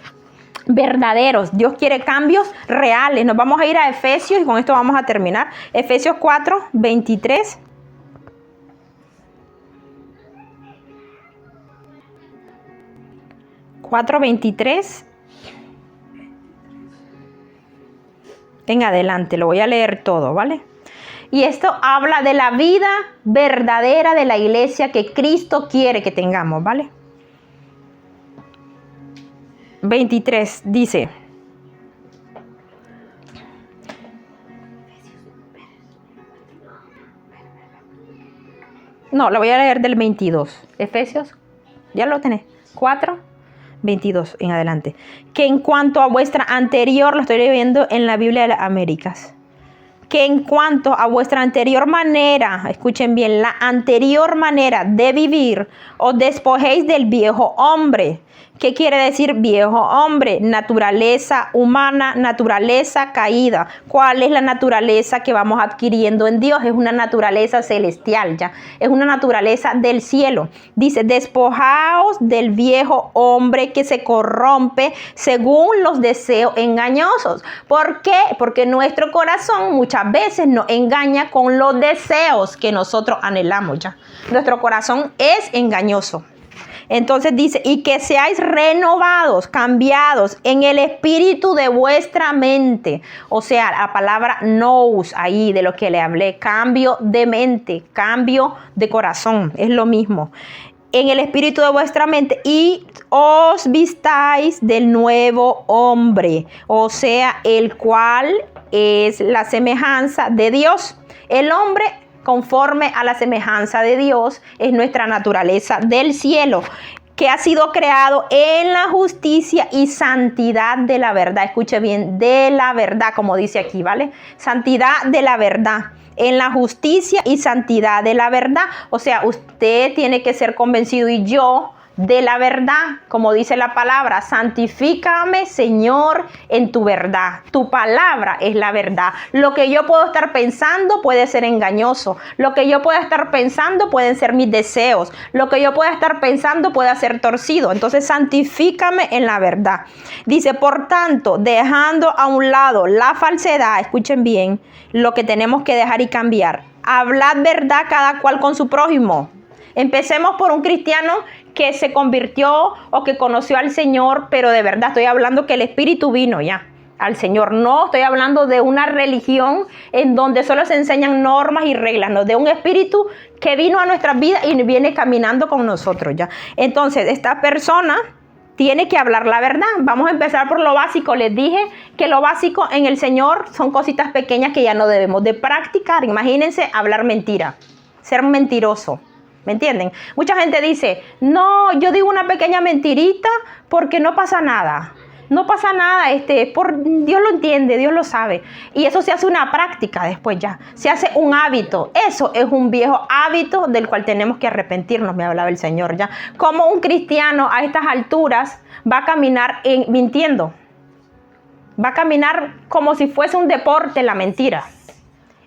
verdaderos, Dios quiere cambios reales. Nos vamos a ir a Efesios y con esto vamos a terminar. Efesios 4, 23. En adelante, lo voy a leer todo, ¿vale? Y esto habla de la vida verdadera de la iglesia que Cristo quiere que tengamos, ¿vale? 23 dice: no, lo voy a leer del 22. Efesios, ya lo tenés, 4, 22 en adelante. Que en cuanto a vuestra anterior, lo estoy leyendo en la Biblia de las Américas, que en cuanto a vuestra anterior manera, escuchen bien, la anterior manera de vivir, os despojéis del viejo hombre. ¿Qué quiere decir viejo hombre? Naturaleza humana, naturaleza caída. ¿Cuál es la naturaleza que vamos adquiriendo en Dios? Es una naturaleza celestial, ¿ya? Es una naturaleza del cielo. Dice, despojaos del viejo hombre que se corrompe según los deseos engañosos. ¿Por qué? Porque nuestro corazón muchas veces nos engaña con los deseos que nosotros anhelamos, ¿ya? Nuestro corazón es engañoso. Entonces dice, y que seáis renovados, cambiados en el espíritu de vuestra mente. O sea, la palabra nous ahí de lo que le hablé, cambio de mente, cambio de corazón, es lo mismo. En el espíritu de vuestra mente y os vistáis del nuevo hombre, o sea, el cual es la semejanza de Dios. El hombre conforme a la semejanza de Dios es nuestra naturaleza del cielo, que ha sido creado en la justicia y santidad de la verdad. Escuche bien, de la verdad, como dice aquí, ¿vale? Santidad de la verdad. En la justicia y santidad de la verdad. O sea, usted tiene que ser convencido y yo de la verdad, como dice la palabra, santifícame, Señor, en tu verdad. Tu palabra es la verdad. Lo que yo puedo estar pensando puede ser engañoso. Lo que yo pueda estar pensando pueden ser mis deseos. Lo que yo pueda estar pensando puede ser torcido. Entonces, santifícame en la verdad. Dice, por tanto, dejando a un lado la falsedad, escuchen bien, lo que tenemos que dejar y cambiar. Hablad verdad cada cual con su prójimo. Empecemos por un cristiano que se convirtió o que conoció al Señor, pero de verdad estoy hablando que el Espíritu vino ya al Señor. No estoy hablando de una religión en donde solo se enseñan normas y reglas, no, de un Espíritu que vino a nuestras vidas y viene caminando con nosotros ya. Entonces, esta persona tiene que hablar la verdad. Vamos a empezar por lo básico. Les dije que lo básico en el Señor son cositas pequeñas que ya no debemos de practicar. Imagínense hablar mentira, ser mentiroso. ¿Me entienden? Mucha gente dice, no, yo digo una pequeña mentirita porque no pasa nada. No pasa nada, Dios lo entiende, Dios lo sabe. Y eso se hace una práctica después ya. Se hace un hábito. Eso es un viejo hábito del cual tenemos que arrepentirnos, me hablaba el Señor ya. Como un cristiano a estas alturas va a caminar mintiendo. Va a caminar como si fuese un deporte la mentira.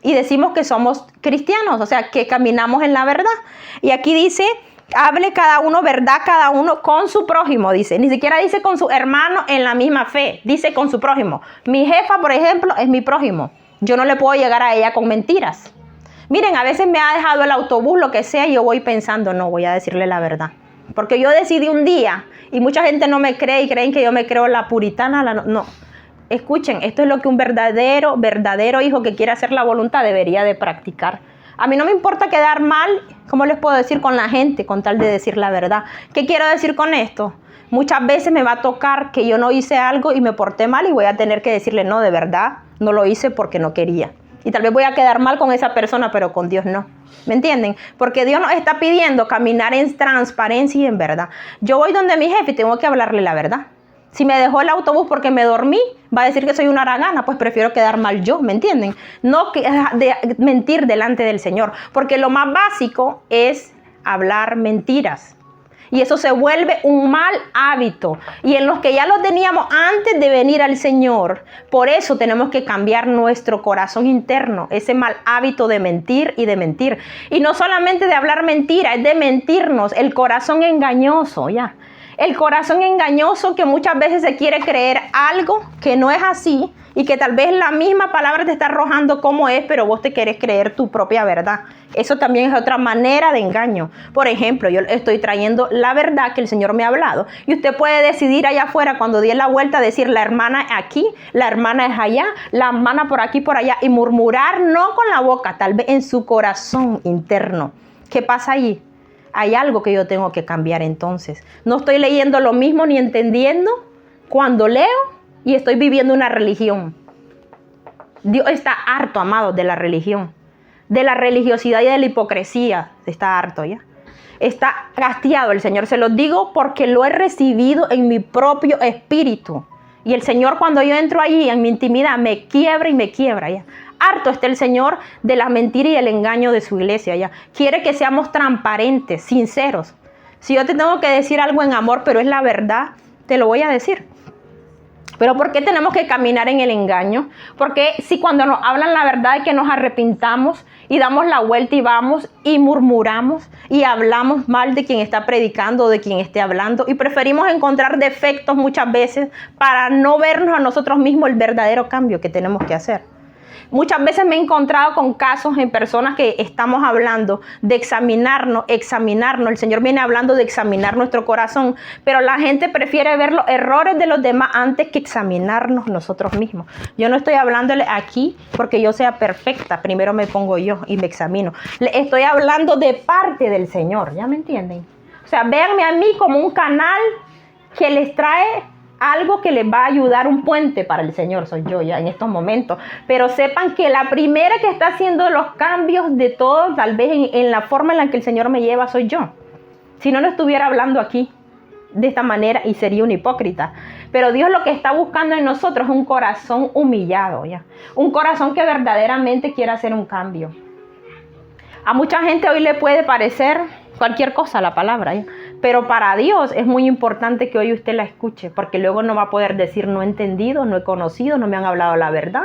Y decimos que somos cristianos, o sea, que caminamos en la verdad. Y aquí dice, hable cada uno verdad, cada uno con su prójimo, dice. Ni siquiera dice con su hermano en la misma fe, dice con su prójimo. Mi jefa, por ejemplo, es mi prójimo. Yo no le puedo llegar a ella con mentiras. Miren, a veces me ha dejado el autobús, lo que sea, y yo voy pensando, no, voy a decirle la verdad. Porque yo decidí un día, y mucha gente no me cree y creen que yo me creo la puritana, no. Escuchen, esto es lo que un verdadero hijo que quiere hacer la voluntad debería de practicar. A mí no me importa quedar mal, ¿cómo les puedo decir con la gente? Con tal de decir la verdad. ¿Qué quiero decir con esto? Muchas veces me va a tocar que yo no hice algo y me porté mal y voy a tener que decirle, no, de verdad, no lo hice porque no quería. Y tal vez voy a quedar mal con esa persona, pero con Dios no. ¿Me entienden? Porque Dios nos está pidiendo caminar en transparencia y en verdad. Yo voy donde mi jefe y tengo que hablarle la verdad. Si me dejó el autobús porque me dormí, va a decir que soy una haragana, pues prefiero quedar mal yo, ¿me entienden? No mentir delante del Señor, porque lo más básico es hablar mentiras. Y eso se vuelve un mal hábito. Y en los que ya lo teníamos antes de venir al Señor, por eso tenemos que cambiar nuestro corazón interno, ese mal hábito de mentir y de mentir. Y no solamente de hablar mentira, es de mentirnos, el corazón engañoso, ya. El corazón engañoso que muchas veces se quiere creer algo que no es así y que tal vez la misma palabra te está arrojando como es, pero vos te querés creer tu propia verdad. Eso también es otra manera de engaño. Por ejemplo, yo estoy trayendo la verdad que el Señor me ha hablado y usted puede decidir allá afuera cuando dé la vuelta decir la hermana es aquí, la hermana es allá, la hermana por aquí, por allá y murmurar no con la boca, tal vez en su corazón interno. ¿Qué pasa allí? Hay algo que yo tengo que cambiar entonces. No estoy leyendo lo mismo ni entendiendo cuando leo y estoy viviendo una religión. Dios está harto, amados, de la religión, de la religiosidad y de la hipocresía. Está harto ya. Está hastiado el Señor. Se los digo porque lo he recibido en mi propio espíritu. Y el Señor cuando yo entro allí en mi intimidad me quiebra y me quiebra ya. Harto está el Señor de la mentira y el engaño de su iglesia ya. Quiere que seamos transparentes, sinceros. Si yo te tengo que decir algo en amor, pero es la verdad, te lo voy a decir. Pero ¿por qué tenemos que caminar en el engaño? Porque si cuando nos hablan la verdad es que nos arrepintamos y damos la vuelta y vamos y murmuramos y hablamos mal de quien está predicando o de quien esté hablando y preferimos encontrar defectos muchas veces para no vernos a nosotros mismos el verdadero cambio que tenemos que hacer. Muchas veces me he encontrado con casos en personas que estamos hablando de examinarnos. El Señor viene hablando de examinar nuestro corazón, pero la gente prefiere ver los errores de los demás antes que examinarnos nosotros mismos. Yo no estoy hablándole aquí porque yo sea perfecta, primero me pongo yo y me examino. Le estoy hablando de parte del Señor, ¿ya me entienden? O sea, véanme a mí como un canal que les trae algo que les va a ayudar, un puente para el Señor, soy yo ya en estos momentos. Pero sepan que la primera que está haciendo los cambios de todo, tal vez en la forma en la que el Señor me lleva, soy yo. Si no, no estuviera hablando aquí de esta manera y sería un hipócrita. Pero Dios lo que está buscando en nosotros es un corazón humillado, ya. Un corazón que verdaderamente quiera hacer un cambio. A mucha gente hoy le puede parecer cualquier cosa la palabra, ¿ya? Pero para Dios es muy importante que hoy usted la escuche, porque luego no va a poder decir no he entendido, no he conocido, no me han hablado la verdad.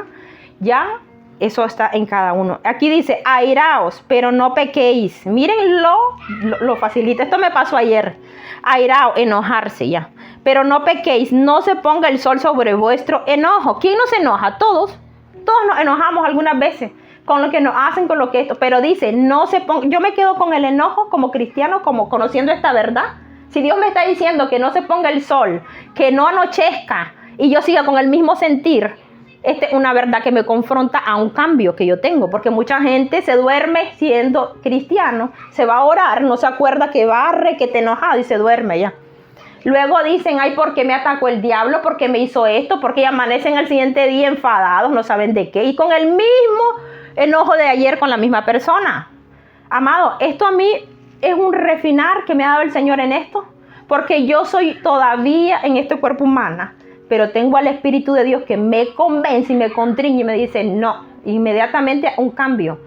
Ya eso está en cada uno. Aquí dice, airaos, pero no pequéis. Miren lo facilita. Esto me pasó ayer. Airaos, enojarse ya. Pero no pequéis, no se ponga el sol sobre vuestro enojo. ¿Quién no se enoja? Todos. Todos nos enojamos algunas veces con lo que nos hacen, con lo que esto, pero dice, no se ponga, yo me quedo con el enojo como cristiano, como conociendo esta verdad. Si Dios me está diciendo que no se ponga el sol, que no anochezca, y yo siga con el mismo sentir, esta es una verdad que me confronta a un cambio que yo tengo, porque mucha gente se duerme siendo cristiano, se va a orar, no se acuerda que barre, que te enojado y se duerme ya. Luego dicen, ay, ¿por qué me atacó el diablo? ¿Por qué me hizo esto? Porque amanecen al siguiente día enfadados, no saben de qué, y con el mismo enojo de ayer con la misma persona. Amado, esto a mí es un refinar que me ha dado el Señor en esto, porque yo soy todavía en este cuerpo humano, pero tengo al Espíritu de Dios que me convence y me contriñe y me dice no, inmediatamente un cambio.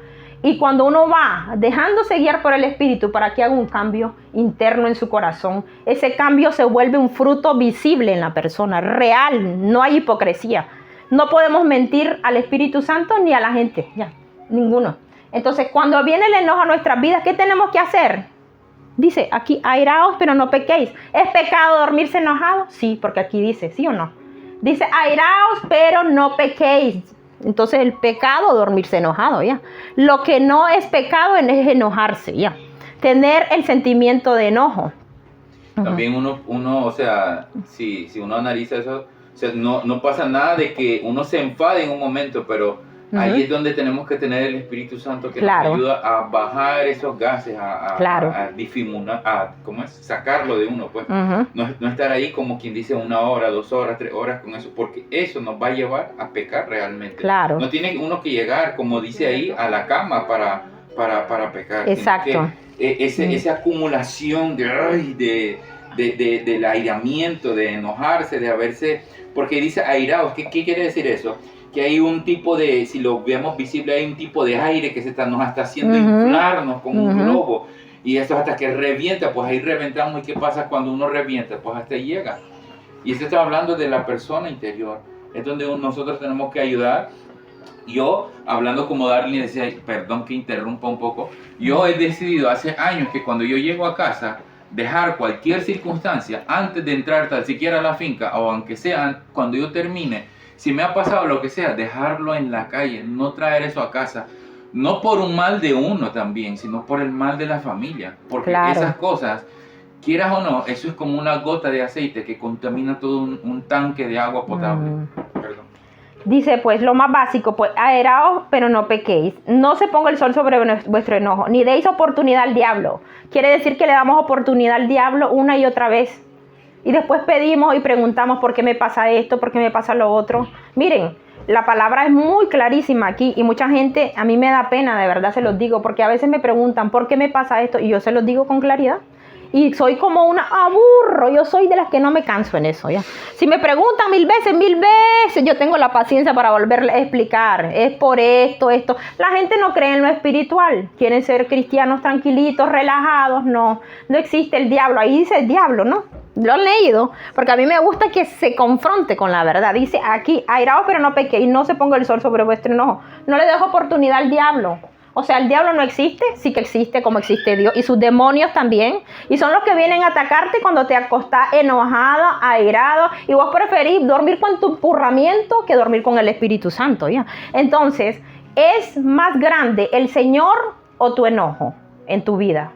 Y cuando uno va dejándose guiar por el Espíritu para que haga un cambio interno en su corazón, ese cambio se vuelve un fruto visible en la persona, real, no hay hipocresía. No podemos mentir al Espíritu Santo ni a la gente, ya, ninguno. Entonces, cuando viene el enojo a nuestras vidas, ¿qué tenemos que hacer? Dice aquí, airaos, pero no pequéis. ¿Es pecado dormirse enojado? Sí, porque aquí dice, ¿sí o no? Dice, airaos, pero no pequéis. Entonces, el pecado, dormirse enojado, ya. Lo que no es pecado es enojarse, ya. Tener el sentimiento de enojo. También uno, o sea, si uno analiza eso, o sea, no pasa nada de que uno se enfade en un momento, pero ahí es donde tenemos que tener el Espíritu Santo que nos ayuda a bajar esos gases, a difuminar, ¿cómo es? Sacarlo de uno, pues. No estar ahí como quien dice 1 hora, 2 horas, 3 horas con eso, porque eso nos va a llevar a pecar realmente. Claro. No tiene uno que llegar, como dice ahí, a la cama para pecar. Exacto. Esa acumulación del airamiento, de enojarse, de haberse... Porque dice airaos, ¿qué quiere decir eso? Que hay un tipo de, si lo vemos visible, hay un tipo de aire que nos está haciendo inflarnos como un globo. Y eso hasta que revienta, pues ahí reventamos. ¿Y qué pasa cuando uno revienta? Pues hasta ahí llega. Y esto está hablando de la persona interior. Es donde nosotros tenemos que ayudar. Yo, hablando como Darlene decía, perdón que interrumpa un poco, yo he decidido hace años que cuando yo llego a casa, dejar cualquier circunstancia antes de entrar tan siquiera a la finca, o aunque sea cuando yo termine, si me ha pasado lo que sea, dejarlo en la calle, no traer eso a casa, no por un mal de uno también, sino por el mal de la familia, porque esas cosas, quieras o no, eso es como una gota de aceite que contamina todo un tanque de agua potable. Perdón. Dice, pues, lo más básico, pues, airaos, pero no pequéis. No se ponga el sol sobre vuestro enojo, ni deis oportunidad al diablo. Quiere decir que le damos oportunidad al diablo una y otra vez. Y después pedimos y preguntamos, ¿por qué me pasa esto? ¿Por qué me pasa lo otro? Miren, la palabra es muy clarísima aquí y mucha gente, a mí me da pena, de verdad se los digo, porque a veces me preguntan, ¿por qué me pasa esto? Y yo se los digo con claridad. Y soy como una aburro, yo soy de las que no me canso en eso, ¿ya? Si me preguntan 1000 veces, yo tengo la paciencia para volverle a explicar, es por esto. La gente no cree en lo espiritual, quieren ser cristianos tranquilitos, relajados, no existe el diablo, ahí dice el diablo, ¿no? Lo han leído, porque a mí me gusta que se confronte con la verdad. Dice aquí, airaos pero no pequéis, no se ponga el sol sobre vuestro enojo, no le dejo oportunidad al diablo. O sea, el diablo no existe, sí que existe como existe Dios. Y sus demonios también. Y son los que vienen a atacarte cuando te acostás enojado, airado. Y vos preferís dormir con tu empurramiento que dormir con el Espíritu Santo, ¿ya? Entonces, ¿es más grande el Señor o tu enojo en tu vida?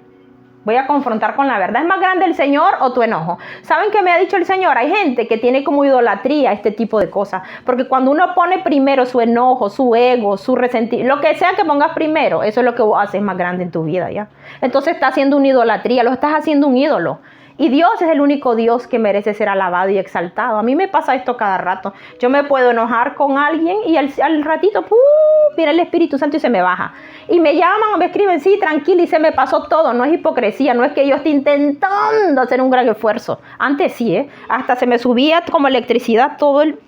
Voy a confrontar con la verdad. ¿Es más grande el Señor o tu enojo? ¿Saben qué me ha dicho el Señor? Hay gente que tiene como idolatría este tipo de cosas. Porque cuando uno pone primero su enojo, su ego, su resentimiento, lo que sea que pongas primero, eso es lo que vos haces más grande en tu vida, ¿ya? Entonces estás haciendo una idolatría, lo estás haciendo un ídolo. Y Dios es el único Dios que merece ser alabado y exaltado. A mí me pasa esto cada rato. Yo me puedo enojar con alguien y al ratito, viene el Espíritu Santo y se me baja. Y me llaman o me escriben, sí, tranquila, y se me pasó todo. No es hipocresía, no es que yo esté intentando hacer un gran esfuerzo. Antes sí, hasta se me subía como electricidad todo el...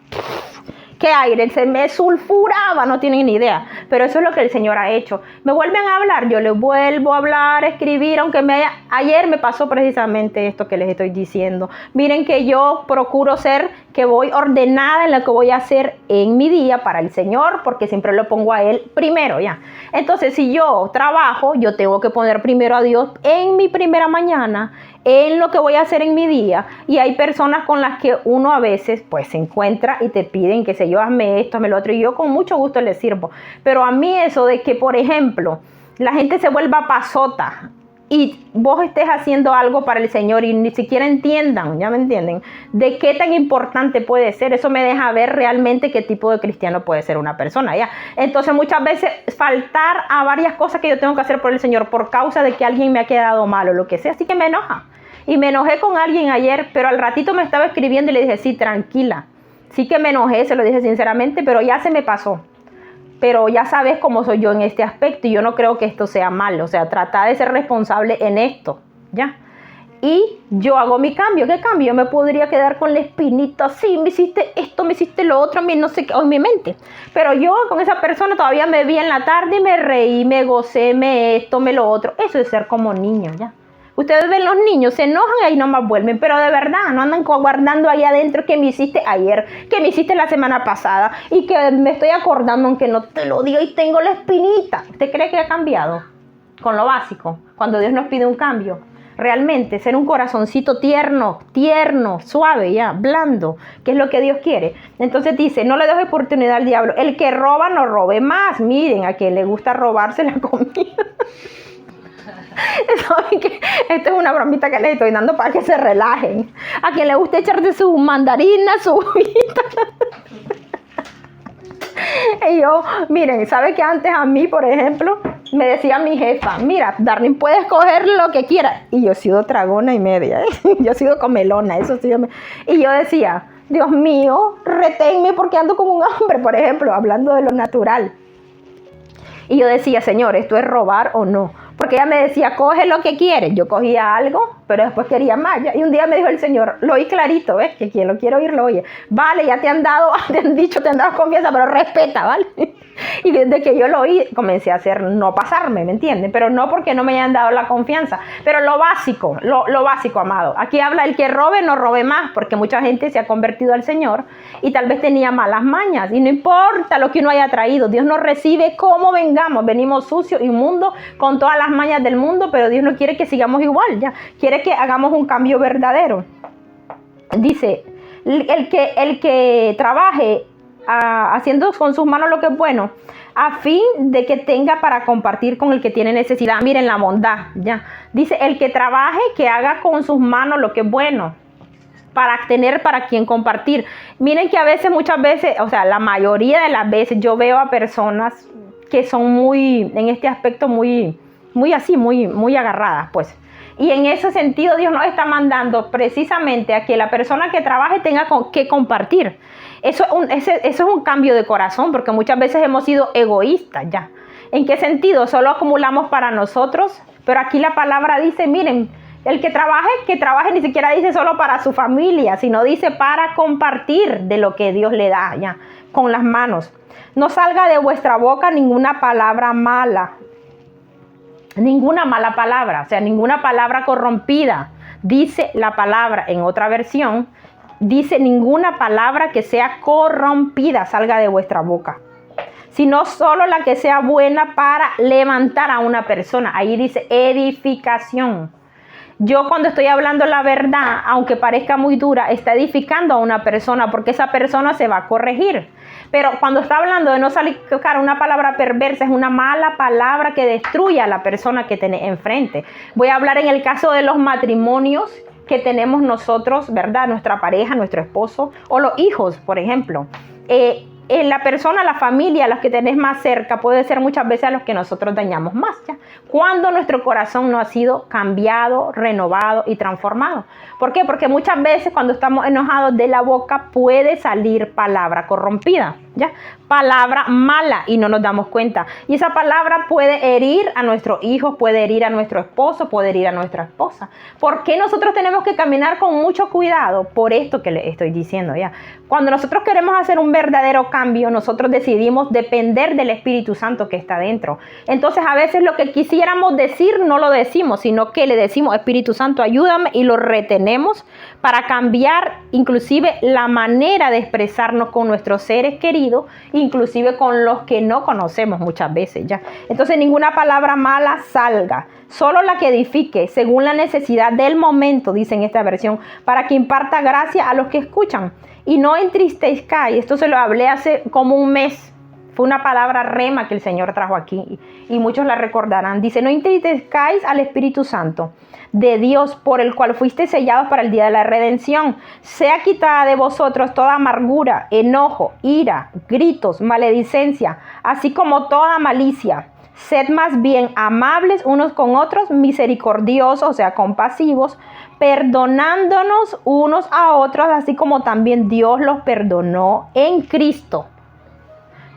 ¿Qué aire? Se me sulfuraba, no tienen ni idea. Pero eso es lo que el Señor ha hecho. Me vuelven a hablar, yo les vuelvo a hablar, a escribir, aunque ayer me pasó precisamente esto que les estoy diciendo. Miren que yo procuro ser que voy ordenada en lo que voy a hacer en mi día para el Señor, porque siempre lo pongo a Él primero, ya. Entonces, si yo trabajo, yo tengo que poner primero a Dios en mi primera mañana, en lo que voy a hacer en mi día. Y hay personas con las que uno a veces pues se encuentra y te piden que yo hazme esto, hazme lo otro, y yo con mucho gusto les sirvo. Pero a mí eso de que, por ejemplo, la gente se vuelva pasota y vos estés haciendo algo para el Señor y ni siquiera entiendan, ¿ya me entienden?, de qué tan importante puede ser, eso me deja ver realmente qué tipo de cristiano puede ser una persona, ¿ya? Entonces muchas veces faltar a varias cosas que yo tengo que hacer por el Señor por causa de que alguien me ha quedado mal o lo que sea, así que me enoja. Y me enojé con alguien ayer, pero al ratito me estaba escribiendo y le dije, sí, tranquila. Sí que me enojé, se lo dije sinceramente, pero ya se me pasó. Pero ya sabes cómo soy yo en este aspecto y yo no creo que esto sea malo. O sea, trata de ser responsable en esto, ¿ya? Y yo hago mi cambio. ¿Qué cambio? Yo me podría quedar con la espinita. Sí, me hiciste esto, me hiciste lo otro, no sé qué, en mi mente. Pero yo con esa persona todavía me vi en la tarde y me reí, me gocé, me esto, me lo otro. Eso es ser como niño, ¿ya? Ustedes ven los niños, se enojan y ahí nomás vuelven, pero de verdad, no andan guardando ahí adentro que me hiciste ayer, que me hiciste la semana pasada y que me estoy acordando aunque no te lo diga y tengo la espinita. ¿Usted cree que ha cambiado? Con lo básico, cuando Dios nos pide un cambio. Realmente, ser un corazoncito tierno, suave, ya, blando, que es lo que Dios quiere. Entonces dice, no le des oportunidad al diablo. El que roba, no robe más. Miren, a quien le gusta robarse la comida. ¿Saben qué? Esto es una bromita que les estoy dando para que se relajen. A quien le guste echarse sus mandarinas, su uvita. Y yo, miren, ¿sabe que antes a mí, por ejemplo, me decía mi jefa, mira, Darlene, puedes coger lo que quieras? Y yo he sido tragona y media, yo he sido comelona, eso sí. Y yo decía, Dios mío, reténme porque ando como un hambre, por ejemplo, hablando de lo natural. Y yo decía, Señor, ¿esto es robar o no? Porque ella me decía, coge lo que quieres. Yo cogía algo, pero después quería más. Y un día me dijo el Señor, lo oí clarito, ¿ves? Que quien lo quiere oír, lo oye. Vale, ya te han dado confianza, pero respeta, ¿vale? Y desde que yo lo oí, comencé a hacer, no pasarme, ¿me entienden? Pero no porque no me hayan dado la confianza. Pero lo básico, amado. Aquí habla el que robe, no robe más, porque mucha gente se ha convertido al Señor y tal vez tenía malas mañas. Y no importa lo que uno haya traído, Dios nos recibe como vengamos. Venimos sucios, inmundos, con todas las mañas del mundo, pero Dios no quiere que sigamos igual, ya. Quiere que hagamos un cambio verdadero. Dice, el que trabaje haciendo con sus manos lo que es bueno, a fin de que tenga para compartir con el que tiene necesidad. Miren la bondad, ya. Dice, el que trabaje, que haga con sus manos lo que es bueno, para tener para quien compartir. Miren que a veces, muchas veces, o sea, la mayoría de las veces yo veo a personas que son muy, en este aspecto, muy agarradas, pues. Y en ese sentido Dios nos está mandando precisamente a que la persona que trabaje tenga que compartir. Eso es un cambio de corazón, porque muchas veces hemos sido egoístas ya. ¿En qué sentido? Solo acumulamos para nosotros, pero aquí la palabra dice, miren, el que trabaje ni siquiera dice solo para su familia, sino dice para compartir de lo que Dios le da ya, con las manos. No salga de vuestra boca ninguna palabra mala. Ninguna mala palabra, o sea, ninguna palabra corrompida. Dice la palabra en otra versión, dice ninguna palabra que sea corrompida salga de vuestra boca, sino solo la que sea buena para levantar a una persona. Ahí dice edificación. Yo cuando estoy hablando la verdad, aunque parezca muy dura, está edificando a una persona porque esa persona se va a corregir. Pero cuando está hablando de no sacar una palabra perversa, es una mala palabra que destruye a la persona que tiene enfrente. Voy a hablar en el caso de los matrimonios que tenemos nosotros, ¿verdad? Nuestra pareja, nuestro esposo o los hijos, por ejemplo. En la persona, la familia, los que tenés más cerca, puede ser muchas veces a los que nosotros dañamos más, ¿ya? Cuando nuestro corazón no ha sido cambiado, renovado y transformado. ¿Por qué? Porque muchas veces cuando estamos enojados de la boca puede salir palabra corrompida, ¿ya? Palabra mala y no nos damos cuenta. Y esa palabra puede herir a nuestros hijos, puede herir a nuestro esposo, puede herir a nuestra esposa. ¿Por qué nosotros tenemos que caminar con mucho cuidado? Por esto que le estoy diciendo, ¿ya? Cuando nosotros queremos hacer un verdadero cambio, nosotros decidimos depender del Espíritu Santo que está dentro. Entonces a veces lo que quisiéramos decir no lo decimos, sino que le decimos, Espíritu Santo, ayúdame, y lo retenemos para cambiar inclusive la manera de expresarnos con nuestros seres queridos, inclusive con los que no conocemos muchas veces, ¿ya? Entonces ninguna palabra mala salga, solo la que edifique según la necesidad del momento, dice en esta versión, para que imparta gracia a los que escuchan. Y no entristezcáis, esto se lo hablé hace como un mes, fue una palabra rema que el Señor trajo aquí y muchos la recordarán. Dice, no entristezcáis al Espíritu Santo de Dios, por el cual fuiste sellados para el día de la redención. Sea quitada de vosotros toda amargura, enojo, ira, gritos, maledicencia, así como toda malicia. Sed más bien amables unos con otros, misericordiosos, o sea, compasivos, perdonándonos unos a otros, así como también Dios los perdonó en Cristo.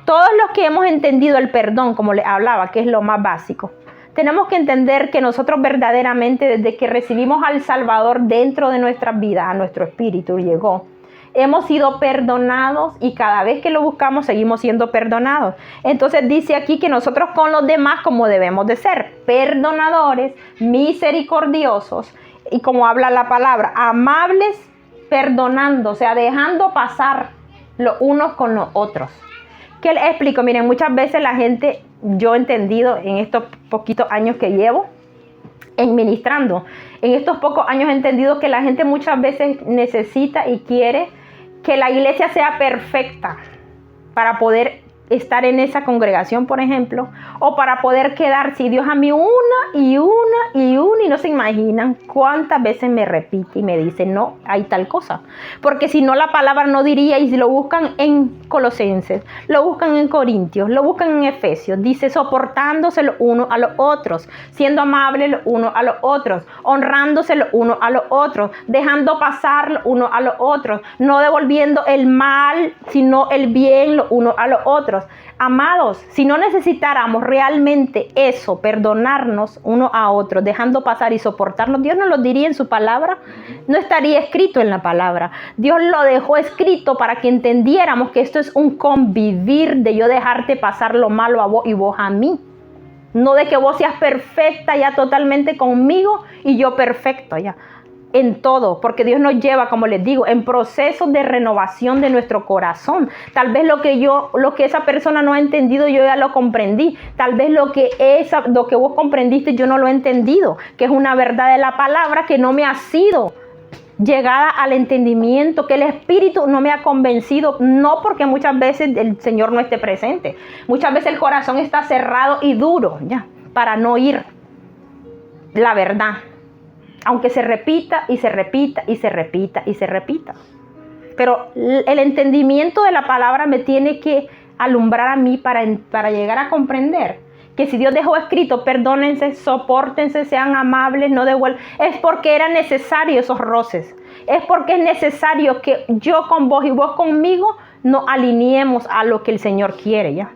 Todos los que hemos entendido el perdón, como les hablaba, que es lo más básico, tenemos que entender que nosotros verdaderamente, desde que recibimos al Salvador dentro de nuestras vidas, a nuestro espíritu llegó, hemos sido perdonados y cada vez que lo buscamos seguimos siendo perdonados. Entonces dice aquí que nosotros con los demás como debemos de ser, perdonadores, misericordiosos y como habla la palabra, amables, perdonando, o sea, dejando pasar los unos con los otros. ¿Qué les explico? Miren, muchas veces la gente, yo he entendido en estos poquitos años que llevo en ministrando, en estos pocos años he entendido que la gente muchas veces necesita y quiere que la iglesia sea perfecta para poder estar en esa congregación, por ejemplo, o para poder quedar, si Dios a mí y no se imaginan cuántas veces me repite y me dice, no, hay tal cosa, porque si no la palabra no diría, y si lo buscan en Colosenses, lo buscan en Corintios, lo buscan en Efesios, dice soportándose los unos a los otros, siendo amables los unos a los otros, honrándose los unos a los otros, dejando pasar los unos a los otros, no devolviendo el mal, sino el bien los unos a los otros. Amados, si no necesitáramos realmente eso, perdonarnos uno a otro, dejando pasar y soportarnos, Dios nos lo diría en su palabra, no estaría escrito en la palabra. Dios lo dejó escrito para que entendiéramos que esto es un convivir de yo dejarte pasar lo malo a vos y vos a mí. No de que vos seas perfecta ya totalmente conmigo y yo perfecto ya. En todo, porque Dios nos lleva, como les digo, en procesos de renovación de nuestro corazón. Tal vez lo que esa persona no ha entendido, yo ya lo comprendí. Tal vez lo que vos comprendiste, yo no lo he entendido, que es una verdad de la palabra que no me ha sido llegada al entendimiento, que el Espíritu no me ha convencido, no porque muchas veces el Señor no esté presente. Muchas veces el corazón está cerrado y duro, ya, para no oír la verdad. Aunque se repita y se repita y se repita y se repita. Pero el entendimiento de la palabra me tiene que alumbrar a mí para llegar a comprender que si Dios dejó escrito, perdónense, sopórtense, sean amables, no devuelvan. Es porque eran necesarios esos roces. Es porque es necesario que yo con vos y vos conmigo nos alineemos a lo que el Señor quiere, ¿ya?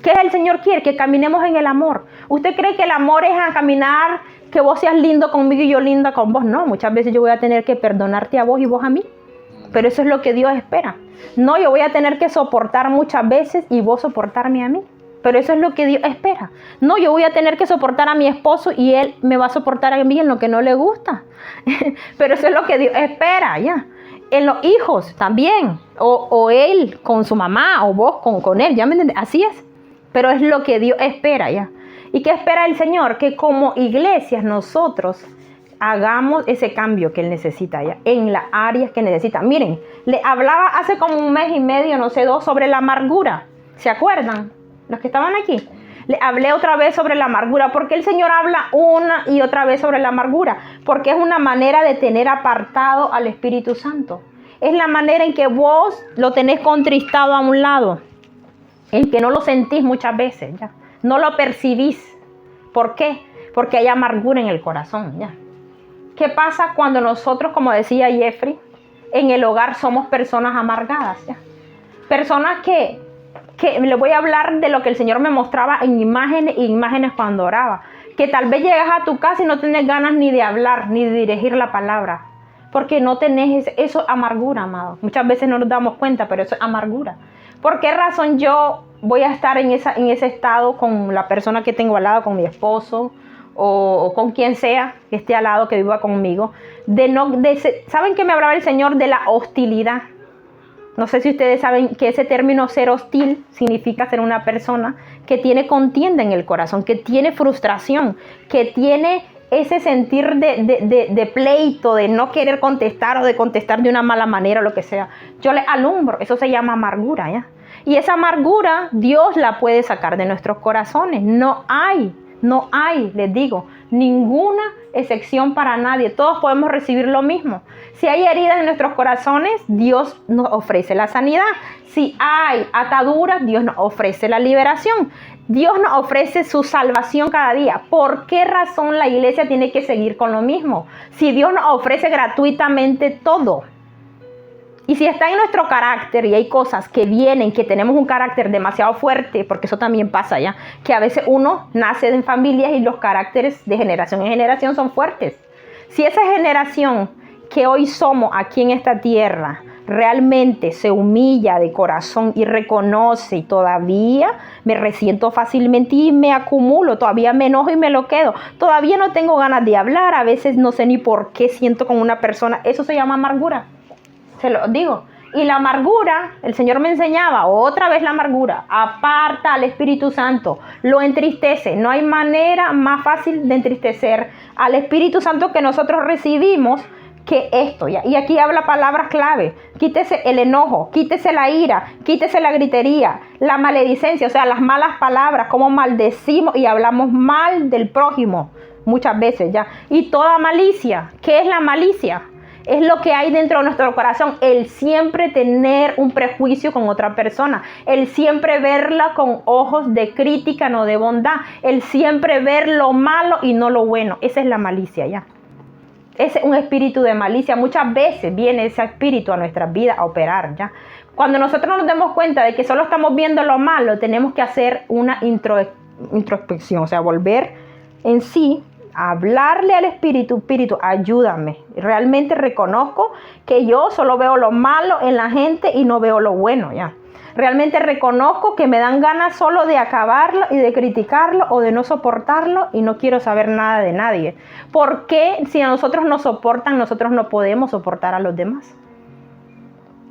¿Qué el Señor quiere? Que caminemos en el amor. ¿Usted cree que el amor es a caminar, que vos seas lindo conmigo y yo linda con vos? No, muchas veces yo voy a tener que perdonarte a vos y vos a mí. Pero eso es lo que Dios espera. No, yo voy a tener que soportar muchas veces y vos soportarme a mí. Pero eso es lo que Dios espera. No, yo voy a tener que soportar a mi esposo y él me va a soportar a mí en lo que no le gusta. Pero eso es lo que Dios espera, ya. En los hijos también. O él con su mamá o vos con él, ¿ya me entiendes? Así es. pero es lo que Dios espera, ¿ya? ¿Y qué espera el Señor? Que como iglesias nosotros hagamos ese cambio que Él necesita, ¿ya? En las áreas que necesita. Miren, le hablaba hace como 1 mes y medio, no sé, 2, sobre la amargura. ¿Se acuerdan? Los que estaban aquí. Le hablé otra vez sobre la amargura. ¿Por qué el Señor habla una y otra vez sobre la amargura? Porque es una manera de tener apartado al Espíritu Santo. Es la manera en que vos lo tenés contristado a un lado, en que no lo sentís muchas veces, ¿ya? No lo percibís. ¿Por qué? Porque hay amargura en el corazón, ¿ya? ¿Qué pasa cuando nosotros, como decía Jeffrey, en el hogar somos personas amargadas, ¿ya? Personas que le voy a hablar de lo que el Señor me mostraba en imágenes cuando oraba. Que tal vez llegas a tu casa y no tienes ganas ni de hablar, ni de dirigir la palabra. Porque no tenés eso es amargura, amado. Muchas veces no nos damos cuenta, pero eso es amargura. ¿Por qué razón yo voy a estar en ese estado con la persona que tengo al lado, con mi esposo o con quien sea que esté al lado, que viva conmigo? ¿Saben qué me hablaba el Señor? De la hostilidad. No sé si ustedes saben que ese término ser hostil significa ser una persona que tiene contienda en el corazón, que tiene frustración, que tiene ese sentir de pleito, de no querer contestar o de contestar de una mala manera o lo que sea. Yo le alumbro, eso se llama amargura, ¿ya? Y esa amargura Dios la puede sacar de nuestros corazones. No hay, les digo, ninguna excepción para nadie. Todos podemos recibir lo mismo. Si hay heridas en nuestros corazones, Dios nos ofrece la sanidad. Si hay ataduras, Dios nos ofrece la liberación. Dios nos ofrece su salvación cada día. ¿Por qué razón la iglesia tiene que seguir con lo mismo? Si Dios nos ofrece gratuitamente todo. Y si está en nuestro carácter y hay cosas que vienen, que tenemos un carácter demasiado fuerte, porque eso también pasa ya, que a veces uno nace en familias y los caracteres de generación en generación son fuertes. Si esa generación que hoy somos aquí en esta tierra realmente se humilla de corazón y reconoce y todavía me resiento fácilmente y me acumulo, todavía me enojo y me lo quedo, todavía no tengo ganas de hablar, a veces no sé ni por qué siento con una persona, eso se llama amargura. Se lo digo. Y la amargura, el Señor me enseñaba, otra vez la amargura, aparta al Espíritu Santo, lo entristece. No hay manera más fácil de entristecer al Espíritu Santo que nosotros recibimos que esto, ¿ya? Y aquí habla palabras clave. Quítese el enojo, quítese la ira, quítese la gritería, la maledicencia, o sea, las malas palabras, como maldecimos y hablamos mal del prójimo muchas veces, ¿ya? Y toda malicia. ¿Qué es la malicia? Es lo que hay dentro de nuestro corazón, el siempre tener un prejuicio con otra persona, el siempre verla con ojos de crítica, no de bondad, el siempre ver lo malo y no lo bueno. Esa es la malicia, ya. Ese es un espíritu de malicia. Muchas veces viene ese espíritu a nuestras vidas a operar, ya. Cuando nosotros nos demos cuenta de que solo estamos viendo lo malo, tenemos que hacer una introspección, o sea, volver en sí, hablarle al Espíritu, ayúdame. Realmente reconozco que yo solo veo lo malo en la gente y no veo lo bueno, ya. Realmente reconozco que me dan ganas solo de acabarlo y de criticarlo o de no soportarlo y no quiero saber nada de nadie. ¿Por qué si a nosotros nos soportan, nosotros no podemos soportar a los demás?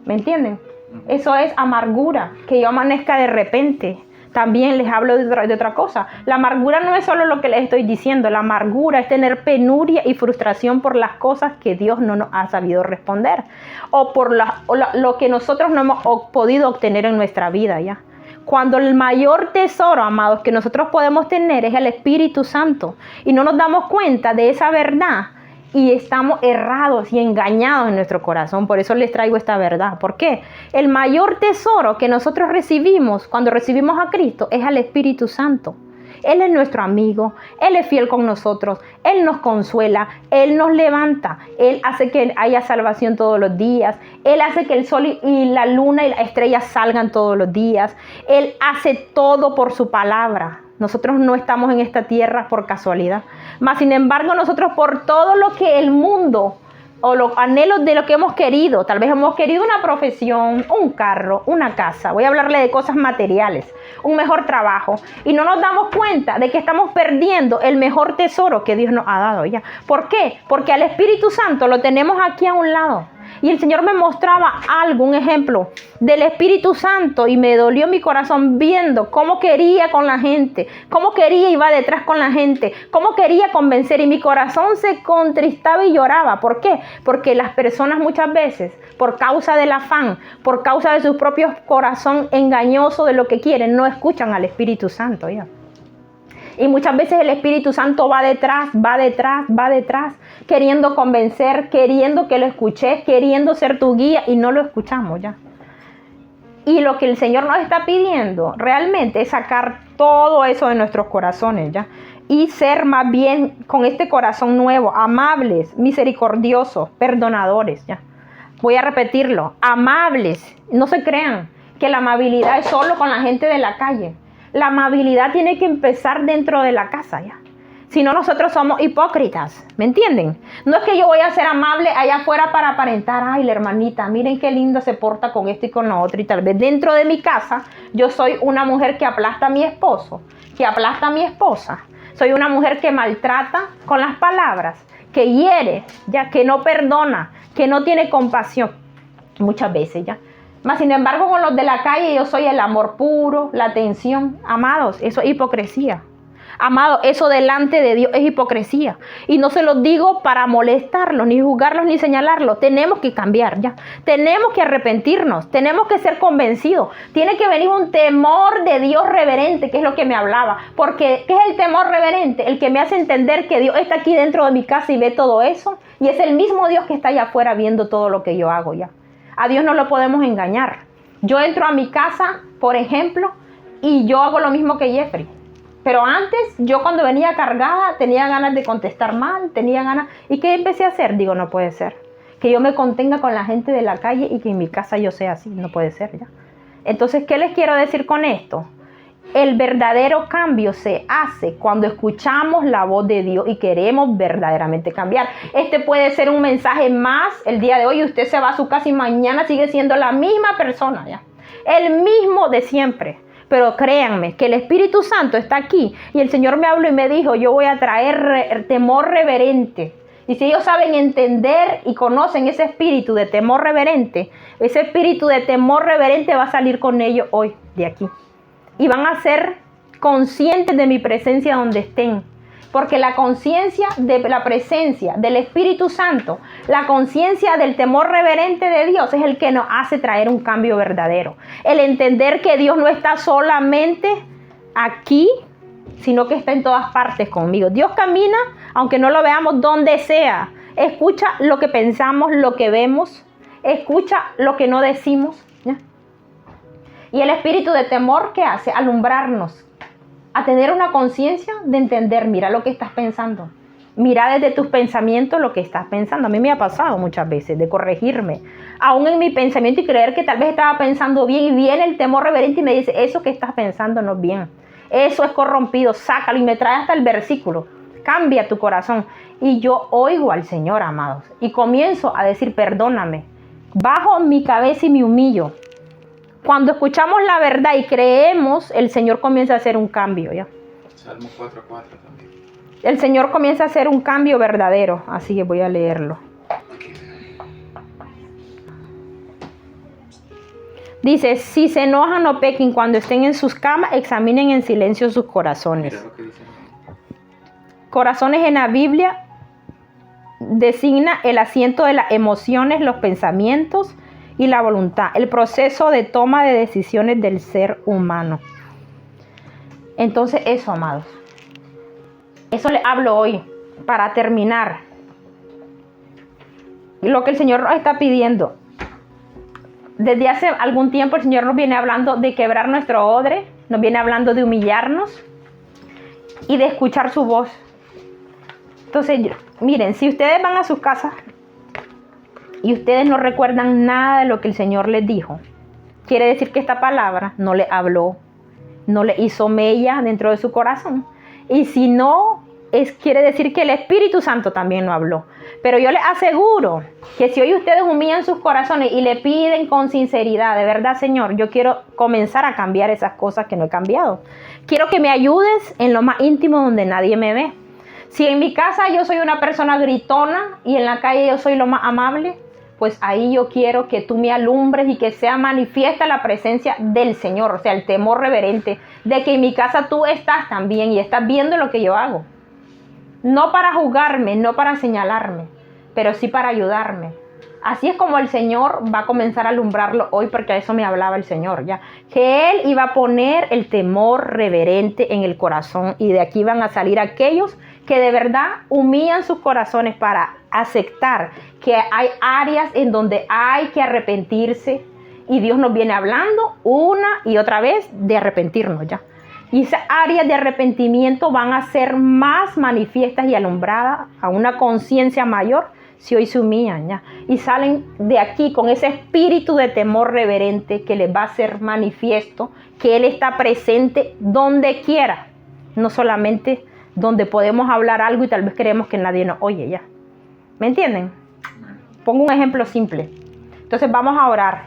¿Me entienden? Eso es amargura, que yo amanezca de repente. También les hablo de otra cosa. La amargura no es solo lo que les estoy diciendo. La amargura es tener penuria y frustración por las cosas que Dios no nos ha sabido responder. O por lo que nosotros no hemos podido obtener en nuestra vida, ¿ya? Cuando el mayor tesoro, amados, que nosotros podemos tener es el Espíritu Santo. Y no nos damos cuenta de esa verdad. Y estamos errados y engañados en nuestro corazón. Por eso les traigo esta verdad. ¿Por qué? El mayor tesoro que nosotros recibimos cuando recibimos a Cristo es al Espíritu Santo. Él es nuestro amigo, Él es fiel con nosotros, Él nos consuela, Él nos levanta, Él hace que haya salvación todos los días, Él hace que el sol y la luna y las estrellas salgan todos los días, Él hace todo por su palabra. Nosotros no estamos en esta tierra por casualidad, mas sin embargo nosotros por todo lo que el mundo o los anhelos de lo que hemos querido, tal vez hemos querido una profesión, un carro, una casa, voy a hablarle de cosas materiales, un mejor trabajo, y no nos damos cuenta de que estamos perdiendo el mejor tesoro que Dios nos ha dado, ¿ya? ¿Por qué? Porque al Espíritu Santo lo tenemos aquí a un lado. Y el Señor me mostraba algo, un ejemplo del Espíritu Santo, y me dolió mi corazón viendo cómo quería con la gente, cómo quería iba detrás con la gente, cómo quería convencer, y mi corazón se contristaba y lloraba. ¿Por qué? Porque las personas muchas veces, por causa del afán, por causa de su propio corazón engañoso de lo que quieren, no escuchan al Espíritu Santo, ¿ya? Y muchas veces el Espíritu Santo va detrás, queriendo convencer, queriendo que lo escuches, queriendo ser tu guía, y no lo escuchamos, ¿ya? Y lo que el Señor nos está pidiendo realmente es sacar todo eso de nuestros corazones, ¿ya? Y ser más bien con este corazón nuevo, amables, misericordiosos, perdonadores, ¿ya? Voy a repetirlo, amables. No se crean que la amabilidad es solo con la gente de la calle. La amabilidad tiene que empezar dentro de la casa, ¿ya? Si no, nosotros somos hipócritas, ¿me entienden? No es que yo voy a ser amable allá afuera para aparentar, ay, la hermanita, miren qué lindo se porta con esto y con lo otro, y tal vez dentro de mi casa yo soy una mujer que aplasta a mi esposo, que aplasta a mi esposa. Soy una mujer que maltrata con las palabras, que hiere, ya, que no perdona, que no tiene compasión, muchas veces, ¿ya? Mas, sin embargo, con los de la calle yo soy el amor puro, la atención. Amados, eso es hipocresía. Amados, eso delante de Dios es hipocresía. Y no se los digo para molestarlos, ni juzgarlos, ni señalarlos. Tenemos que cambiar, ¿ya? Tenemos que arrepentirnos, tenemos que ser convencidos. Tiene que venir un temor de Dios reverente, que es lo que me hablaba. Porque, ¿qué es el temor reverente? El que me hace entender que Dios está aquí dentro de mi casa y ve todo eso. Y es el mismo Dios que está allá afuera viendo todo lo que yo hago, ¿ya? A Dios no lo podemos engañar. Yo entro a mi casa, por ejemplo, y yo hago lo mismo que Jeffrey. Pero antes, yo cuando venía cargada, tenía ganas de contestar mal, tenía ganas. ¿Y qué empecé a hacer? Digo, no puede ser. Que yo me contenga con la gente de la calle y que en mi casa yo sea así. No puede ser, ¿ya? Entonces, ¿qué les quiero decir con esto? El verdadero cambio se hace cuando escuchamos la voz de Dios y queremos verdaderamente cambiar. Este puede ser un mensaje más el día de hoy, y usted se va a su casa y mañana sigue siendo la misma persona, ¿ya? El mismo de siempre. Pero créanme que el Espíritu Santo está aquí, y el Señor me habló y me dijo, yo voy a traer temor reverente. Y si ellos saben entender y conocen ese espíritu de temor reverente, ese espíritu de temor reverente va a salir con ellos hoy de aquí. Y van a ser conscientes de mi presencia donde estén. Porque la conciencia de la presencia del Espíritu Santo, la conciencia del temor reverente de Dios es el que nos hace traer un cambio verdadero. El entender que Dios no está solamente aquí, sino que está en todas partes conmigo. Dios camina, aunque no lo veamos, donde sea. Escucha lo que pensamos, lo que vemos. Escucha lo que no decimos, ¿ya? Y el espíritu de temor, ¿qué hace? Alumbrarnos, a tener una conciencia de entender, mira lo que estás pensando. Mira desde tus pensamientos lo que estás pensando. A mí me ha pasado muchas veces de corregirme, aún en mi pensamiento, y creer que tal vez estaba pensando bien, y viene el temor reverente y me dice, eso que estás pensando no es bien. Eso es corrompido, sácalo, y me trae hasta el versículo. Cambia tu corazón. Y yo oigo al Señor, amados, y comienzo a decir, perdóname. Bajo mi cabeza y me humillo. Cuando escuchamos la verdad y creemos, el Señor comienza a hacer un cambio, ¿ya? Salmo 4:4 también. El Señor comienza a hacer un cambio verdadero, así que voy a leerlo. Dice, si se enojan no pequen, cuando estén en sus camas, examinen en silencio sus corazones. Mira lo que dice. Corazones en la Biblia designa el asiento de las emociones, los pensamientos y la voluntad, el proceso de toma de decisiones del ser humano. Entonces eso, amados, eso les hablo hoy para terminar. Lo que el Señor nos está pidiendo. Desde hace algún tiempo el Señor nos viene hablando de quebrar nuestro odre, nos viene hablando de humillarnos y de escuchar su voz. Entonces, miren, si ustedes van a sus casas y ustedes no recuerdan nada de lo que el Señor les dijo, quiere decir que esta palabra no le habló, no le hizo mella dentro de su corazón. Y si no, quiere decir que el Espíritu Santo también no habló. Pero yo les aseguro que si hoy ustedes humillan sus corazones y le piden con sinceridad, de verdad, Señor, yo quiero comenzar a cambiar esas cosas que no he cambiado. Quiero que me ayudes en lo más íntimo donde nadie me ve. Si en mi casa yo soy una persona gritona y en la calle yo soy lo más amable, pues ahí yo quiero que tú me alumbres y que sea manifiesta la presencia del Señor, o sea, el temor reverente de que en mi casa tú estás también y estás viendo lo que yo hago. No para juzgarme, no para señalarme, pero sí para ayudarme. Así es como el Señor va a comenzar a alumbrarlo hoy, porque a eso me hablaba el Señor, ya. Que Él iba a poner el temor reverente en el corazón y de aquí van a salir aquellos que de verdad humillan sus corazones para aceptar que hay áreas en donde hay que arrepentirse y Dios nos viene hablando una y otra vez de arrepentirnos, ya. Y esas áreas de arrepentimiento van a ser más manifiestas y alumbradas a una conciencia mayor si hoy se humillan, ¿ya? Y salen de aquí con ese espíritu de temor reverente que les va a ser manifiesto, que Él está presente donde quiera, no solamente donde podemos hablar algo y tal vez queremos que nadie nos oye, ¿ya? ¿Me entienden? Pongo un ejemplo simple. Entonces vamos a orar.